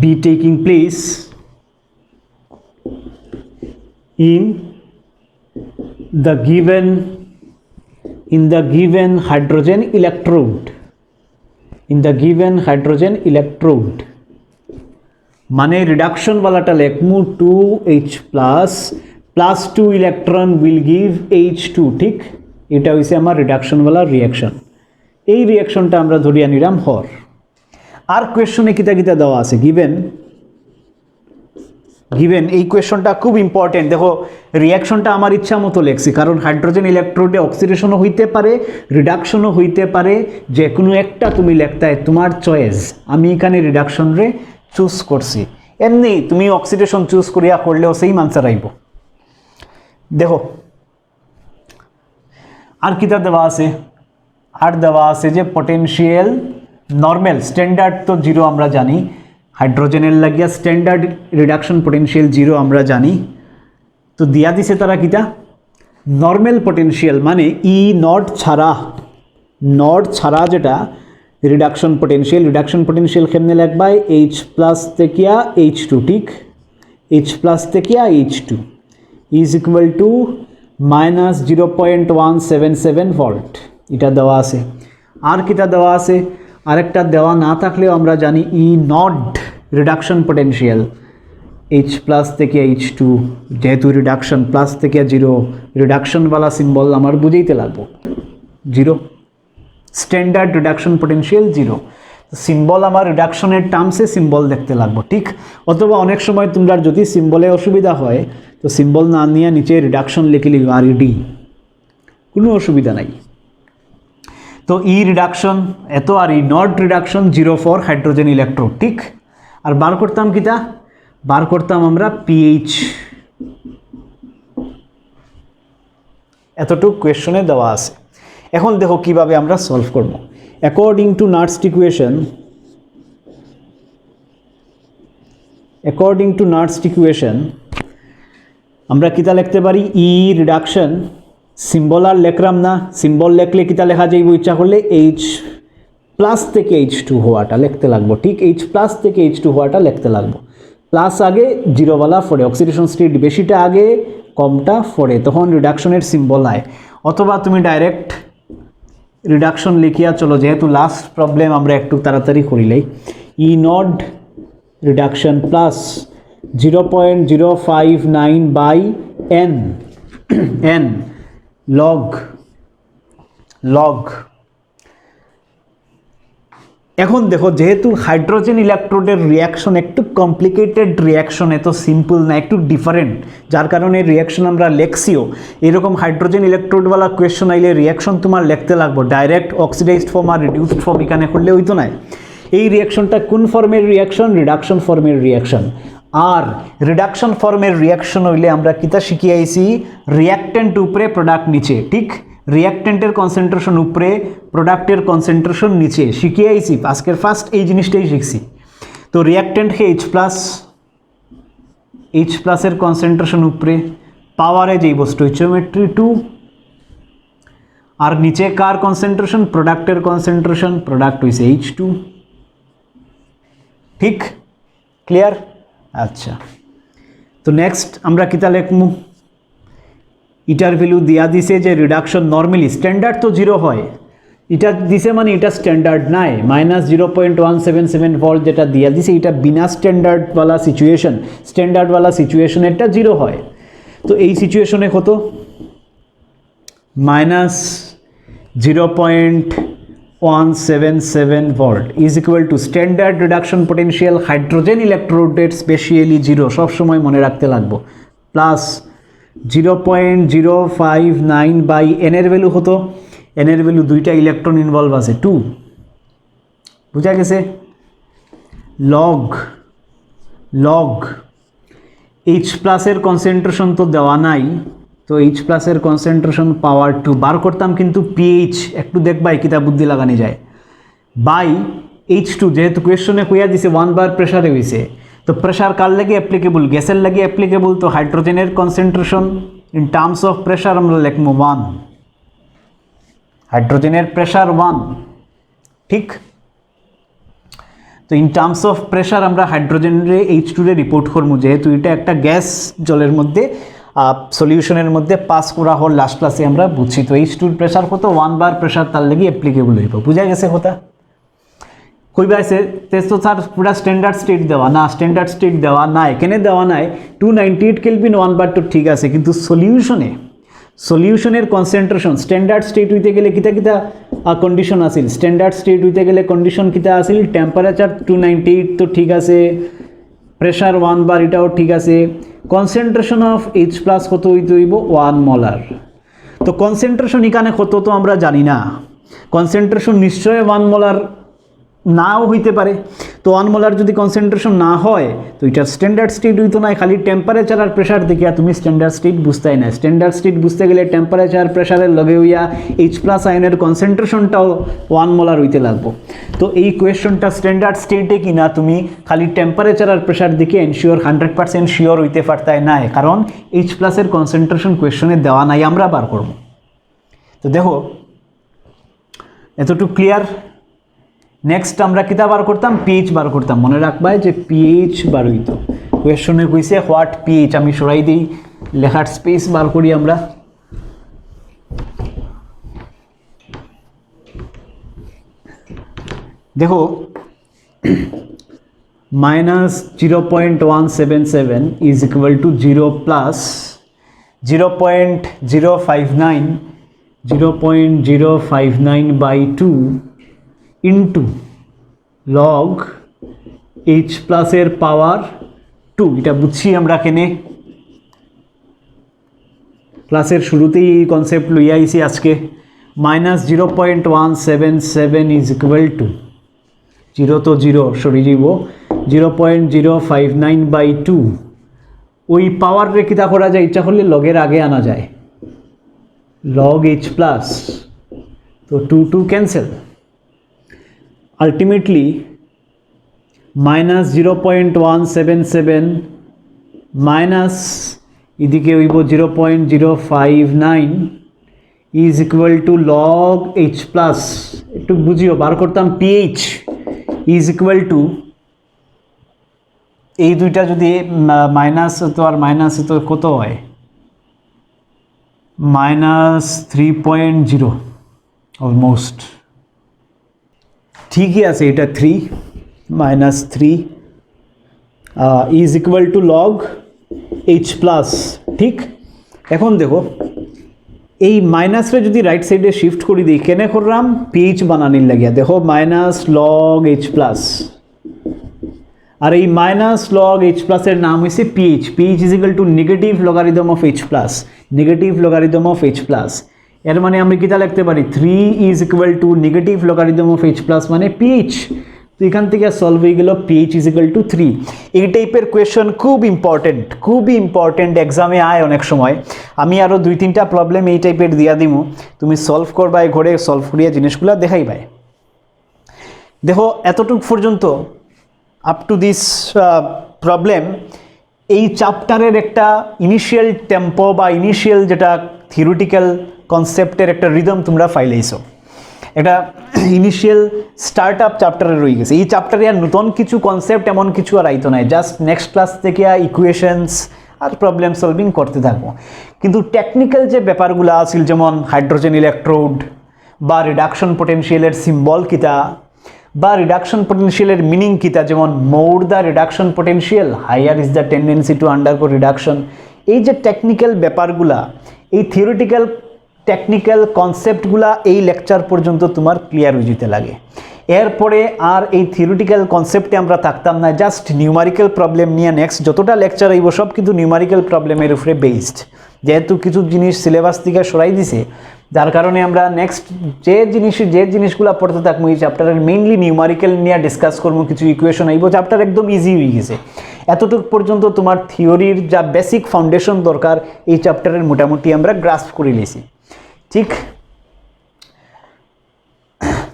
be taking place in the given hydrogen electrode, in the given hydrogen electrode, মানে রিডাকশন ওয়ালাটা লেখমু 2H plus 2 electron will give H2, ঠিক? এটা হইছে আমার রিডাকশন ওয়ালা রিয়াকশন। এই রিয়াকশনটা আমরা ধরিয়া নিলাম হর। আর কোয়েশনে কিতা কিতা দেওয়া আছে, গিভেন এই কোয়েশনটা খুব ইম্পর্টেন্ট। দেখো রিয়াকশনটা আমার ইচ্ছা মতো লেখছি, কারণ হাইড্রোজেন ইলেকট্রোডে অক্সিডেশনও হইতে পারে, রিডাকশনও হইতে পারে, যে কোনো একটা তুমি লেখতায়, তোমার চয়েস। আমি এখানে রিডাকশন রে চুজ করছি, এমনি তুমি অক্সিডেশন চুজ করিয়া করলেও সেই আনসার আইব। দেখো আর কিতা দেওয়া আছে, আর দেওয়া আছে যে পটেনশিয়াল নর্মাল, স্ট্যান্ডার্ড তো জিরো আমরা জানি, হাইড্রোজেনের লাগিয়া স্ট্যান্ডার্ড রিডাকশন পটেনশিয়াল জিরো আমরা জানি। তো দিয়া দিছে তারা কিতা, নর্মাল পটেনশিয়াল মানে ই নট ছাড়া যেটা রিডাকশন পটেনশিয়াল কেমনে লিখবাই, H প্লাস থেকে H2, ঠিক? H প্লাস থেকে H2 is equal two minus 0.177 volt, এটা দেওয়া আছে। আর কিটা দেওয়া আছে, আরেকটা দেওয়া না থাকলেও আমরা জানি E naught reduction potential H plus থেকে H2, যেহেতু রিডাকশন প্লাস থেকে জিরো, রিডাকশনওয়ালা সিম্বল আমার বুঝাইতে লাগবো, zero, standard reduction potential zero, symbol আমার রিডাকশনের টার্মসে সিম্বল দেখতে লাগবো, ঠিক? অথবা অনেক সময় তোমরা যদি সিম্বলে অসুবিধা হয় তো সিম্বল না নিয়ে নিচে রিডাকশন লিখে লিখবে RED, কোনো অসুবিধা নাই। তো ই রিডাকশন এত, আর E naught reduction 0 for hydrogen electrode, ঠিক? আর বার করতাম কিটা, বার করতাম আমরা pH, এতটুকু কোয়েশনে দেওয়া আছে। এখন দেখো কিভাবে আমরা সলভ করব। অ্যাকর্ডিং টু নাটস ইকুয়েশন আমরা কিতা লিখতে পারি, ই রিডাকশন, সিম্বল আর লেখলাম না, সিম্বল লেখলে কিতা লেখা যাইব, ইচ্ছা করলে H প্লাস থেকে H2 হওয়াটা লিখতে লাগবো, ঠিক? H প্লাস থেকে H2 হওয়াটা লিখতে লাগবো, প্লাস আগে জিরোওয়ালা ফরে, অক্সিডেশন স্টেট বেশিটা আগে কমটা ফরে, তখন রিডাকশনের সিম্বল আয়। অথবা তুমি ডাইরেক্ট রিডাকশন লিখিয়া চলো, যেহেতু লাস্ট প্রবলেম আমরা একটু তাড়াতাড়ি করিলেই, E naught reduction plus 0.059 by n log। এখন দেখো যেহেতু হাইড্রোজেন ইলেকট্রোডের রিয়াকশন একটু কমপ্লিকেটেড রিয়াকশন, এত সিম্পল না, একটু ডিফারেন্ট, যার কারণে রিয়াকশন আমরা লেখছিও। এরকম হাইড্রোজেন ইলেকট্রোডওয়ালা কোয়েশ্চন আইলে রিয়াকশন তোমার লিখতে লাগবো, ডাইরেক্ট অক্সিডাইজড ফর্ম আর রিডিউসড ফর্ম এখানে করলে হইতো না। এই রিয়াকশনটা কোন ফর্মের রিয়াকশন, রিডাকশন ফর্মের রিয়াকশন। আর রিডাকশন ফর্মের রিয়াকশন হইলে আমরা কিতা শিখি আইছি, রিয়াক্টেন্ট উপরে প্রোডাক্ট নিচে, ঠিক? রিয়াক্টেন্টের কনসেন্ট্রেশন উপরে, প্রোডাক্টের কনসেন্ট্রেশন নিচে শিখিয়ে আইছি, আজকের ফার্স্ট এই জিনিসটাই শিখছি। তো রিয়াক্টেন্টকে H প্লাসের কনসেন্ট্রেশন উপরে, পাওয়ারে যেই স্টোইচিওমেট্রি 2, আর নিচে কার কনসেন্ট্রেশন, প্রোডাক্টের কনসেন্ট্রেশন, প্রোডাক্ট হইছে H2, ঠিক? ক্লিয়ার? আচ্ছা, তো নেক্সট আমরা কিতা লিখমু, ইটার ভ্যালু দিয়া দিছে যে রিডাকশন নর্মালি স্ট্যান্ডার্ড তো জিরো হয়, এটা দিছে মানে এটা স্ট্যান্ডার্ড নাই, মাইনাস 0.177 ভোল্ট যেটা দিয়া দিছে এটা বিনা স্ট্যান্ডার্ডওয়ালা সিচুয়েশন, স্ট্যান্ডার্ডওয়ালা সিচুয়েশন এটা জিরো হয়। তো এই সিচুয়েশনে কত, minus 0.177 volt is equal to standard reduction potential hydrogen ইলেকট্রোডের স্পেশালি জিরো, সবসময় মনে রাখতে লাগবো, প্লাস 0.059 বাই এনের ভ্যালু হতো, এনের ভ্যালু দুইটা ইলেকট্রন ইনভলভ আছে 2, বুঝা গেছে? লগ এইচ প্লাসের কনসেন্ট্রেশন তো দেওয়া নাই, তো এইচ প্লাসের কনসেন্ট্রেশন পাওয়ার 2 বার করতাম, কিন্তু পিএইচ একটু দেখবাই কিতা বুদ্ধি লাগানি যায়, বাই H2, যেহেতু কোয়েশনে কইয়া দিছে 1 বার প্রেসারে হয়েছে, তো প্রেসার কার লাগে অ্যাপ্লিকেবল, গ্যাসের লাগে অ্যাপ্লিকেবল, তো হাইড্রোজেনের concentration in terms of pressure আমরা লিখবো 1, হাইড্রোজেনের প্রেসার 1, ঠিক। তো ইন টার্মস অফ প্রেসার আমরা হাইড্রোজেনের H2 রে রিপোর্ট করবো, যেহেতু এটা একটা গ্যাস জলের মধ্যে সলিউশনের মধ্যে পাস করা হল লাস্ট ক্লাসে আমরা বুঝছি। তো H2 প্রেসার কত 1 বার প্রেসার তার লাগে অ্যাপ্লিকেবল হইব, বুঝা গেছে কথা। কইবা আছে তো স্যার পুরা স্ট্যান্ডার্ড স্টেট দেওয়া না, স্ট্যান্ডার্ড স্টেট দেওয়া নাই, কেন দেওয়া নাই, 298 কেলভিন 1 বার তো ঠিক আছে, কিন্তু সলিউশনের কনসেন্ট্রেশন স্ট্যান্ডার্ড স্টেট হইতে গেলে কিতা কিতা কন্ডিশন আসিল, স্ট্যান্ডার্ড স্টেট হইতে গেলে কন্ডিশন কিতা আসিল, টেম্পারেচার 298 তো ঠিক আছে, প্রেসার 1 বার এটাও ঠিক আছে, কনসেন্ট্রেশন অফ H প্লাস কত হইতে হইব 1 মোলার। তো কনসেন্ট্রেশন এখানে কত তো আমরা জানি না, কনসেন্ট্রেশন নিশ্চয় 1 মোলার নাও হইতে পারে, তো 1 মোলার যদি কনসেন্ট্রেশন না হয় তো এটা স্ট্যান্ডার্ড স্টেট হইতো না, খালি টেম্পারেচার আর প্রেসার দেখে তুমি স্ট্যান্ডার্ড স্টেট বুঝতেই না। স্ট্যান্ডার্ড স্টেট বুঝতে গেলে টেম্পারেচার প্রেসারের লগে হইয়া H প্লাস আয়নের কনসেন্ট্রেশনটাও 1 মোলার হইতে লাগবো। তো এই কোয়েশনটা স্ট্যান্ডার্ড স্টেটে কিনা তুমি খালি টেম্পারেচার আর প্রেসার দিকে এনশিওর 100% শিওর হইতে পারতাই না, কারণ H প্লাসের কনসেন্ট্রেশন কোয়েশনে দেওয়া নাই, আমরা বার করব। তো দেখো এতটুকু ক্লিয়ার। নেক্সট আমরা কিতা বার করতাম, পিএইচ বার করতাম, মনে রাখবাই যে পিএইচ বার হইত, কোয়েশনে কইছে হোয়াট পিএইচ, আমি সরাই দিই লেখার স্পেস বার করি আমরা, দেখো -0.177 is equal to 0 plus 0.059 by 2 into log H প্লাসের পাওয়ার 2, এটা বুঝছি আমরা কেনে ক্লাসের শুরুতেই এই কনসেপ্ট লইয়া আইছি আজকে। -0.177 ইজ ইকুয়াল টু 0 তো 0 সরি যাব 0.059 বাই 2, ওই পাওয়ার রে কিতা করা যায়, ইচ্ছা করলে লগের আগে আনা যায়, লগ H প্লাস, তো 2 ক্যান্সেল, আলটিমেটলি -0.177 মাইনাস এদিকে হইব 0.059 is equal two log H plus, একটু বুঝিও বার করতাম পিএইচ ইজ ইকুয়াল টু, এই দুইটা যদি মাইনাস হতো আর মাইনাস হতো কত হয়, -3.0 অলমোস্ট, ঠিকই আছে, এটা 3 -3 is equal two log H plus, ঠিক। এখন দেখো এই মাইনাসরে যদি রাইট সাইডে শিফট করে দিই, কেনে করলাম পিএইচ বানানির লাগিয়া, দেখো মাইনাস লগ H প্লাস, আর এই মাইনাস লগ H প্লাসের নাম হয়েছে pH, pH is equal two negative logarithm of H plus, negative logarithm of H plus, এর মানে আমি কিতা লিখতে পারি 3 is equal two negative logarithm of H plus মানে পিএইচ, তো এখান থেকে সলভ হয়ে গেল পিএইচ ইজ ইকুয়াল টু 3। এই টাইপের কোয়েশন খুবই ইম্পর্টেন্ট এক্সামে আয় অনেক সময়, আমি আরও 2-3টা প্রবলেম এই টাইপের দিয়া দিমু, তুমি সলভ করবা, ঘরে সলভ করিয়া জিনিসগুলো দেখাইবাই। দেখো এতটুকু পর্যন্ত আপ টু দিস প্রবলেম, এই চ্যাপ্টারের একটা ইনিশিয়াল টেম্পো বা ইনিশিয়াল যেটা থিওরিটিক্যাল কনসেপ্টের একটা রিদম তোমরা ফাইলাইছো, একটা ইনিশিয়াল স্টার্ট আপ চ্যাপ্টারে রয়ে গেছে। এই চ্যাপ্টারে আর নতুন কিছু কনসেপ্ট এমন কিছু আর আইতো নাই, জাস্ট নেক্সট ক্লাস থেকে ইকুয়েশনস আর প্রবলেম সলভিং করতে থাকবো। কিন্তু টেকনিক্যাল যে ব্যাপারগুলো আছিল, যেমন হাইড্রোজেন ইলেকট্রোড বা রিডাকশন পোটেনশিয়ালের সিম্বল কিতা বা রিডাকশন পোটেনশিয়ালের মিনিং কিতা, যেমন more the reduction potential higher is the tendency to undergo reduction, এই যে টেকনিক্যাল ব্যাপারগুলা, এই থিওরিটিক্যাল টেকনিক্যাল কনসেপ্টগুলা এই লেকচার পর্যন্ত তোমার ক্লিয়ার হয়ে যেতে লাগে। এরপরে আর এই থিওরিটিক্যাল কনসেপ্টে আমরা থাকতাম না, জাস্ট নিউমারিক্যাল প্রবলেম নিয়ে নেক্সট যতটা লেকচার আইব সব কিন্তু নিউমারিক্যাল প্রবলেমের উপরে বেসড, যেহেতু কিছু জিনিস সিলেবাস থেকে সরাই দিছে, যার কারণে আমরা নেক্সট যে জিনিসগুলো পড়তে থাকবো এই চ্যাপ্টারের মেইনলি নিউমারিক্যাল নিয়ে ডিসকাস করবো, কিছু ইকুয়েশন আইব। চ্যাপ্টার একদম ইজি হয়ে গেছে। এতটুকু পর্যন্ত তোমার থিওরির যা বেসিক ফাউন্ডেশন দরকার এই চ্যাপ্টারের মোটামুটি আমরা গ্রাস্প করে নিয়েছি, ঠিক।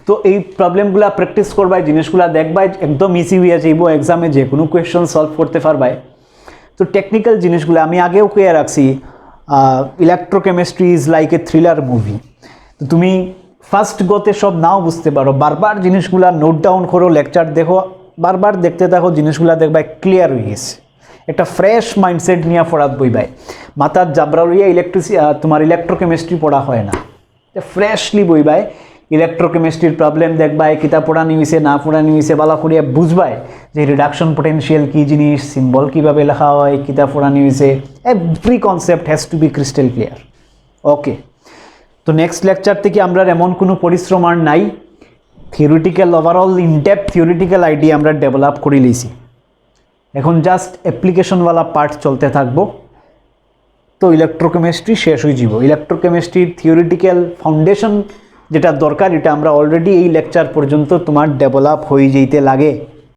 তো এই প্রবলেমগুলো প্র্যাকটিস করবাই, জিনিসগুলো দেখবাই, একদম ইজি হয়ে যাইব, এক্সামে যে কোনো কোয়েশ্চন সলভ করতে পারবাই। তো টেকনিক্যাল জিনিসগুলো আমি আগেও কয়ে রাখছি, electrochemistry is like a thriller movie. তো তুমি ফার্স্ট গতে সব নাও বুঝতে পারো, বারবার জিনিসগুলা নোট ডাউন করো, লেকচার দেখো, বারবার দেখতে থাকো, জিনিসগুলা দেখবাই ক্লিয়ার হয়ে গেছে। একটা ফ্রেশ মাইন্ডসেট নিয়ে পড়াত বইবাই, মাথার জাবরা লইয়া তোমার ইলেকট্রোকেমিস্ট্রি পড়া হয় না, ফ্রেশলি বইবাই। ইলেকট্রোকেমিস্ট্রির প্রবলেম দেখবাই, কিতাব পড়ানি হয়েছে না পড়ানি হয়েছে বালা করিয়া বুঝবাই যে রিডাকশন পোটেনশিয়াল কী জিনিস, সিম্বল কীভাবে লেখা হয়, কিতাব পড়ানি হয়েছে, every concept has to be crystal clear. Okay, তো নেক্সট লেকচার থেকে আমরা এমন কোনো পরিশ্রম আর নাই, theoretical overall in-depth theoretical idea আমরা ডেভেলপ করে লিছি, এখন জাস্ট অ্যাপ্লিকেশনওয়ালা পার্ট চলতে থাকবো। তো ইলেকট্রোকেমিস্ট্রি শেষ হয়ে যাব। ইলেকট্রোকেমিস্ট্রির থিওরিটিক্যাল ফাউন্ডেশন যেটা দরকার এটা আমরা অলরেডি এই লেকচার পর্যন্ত তোমার ডেভেলপ হয়ে যেতে লাগে।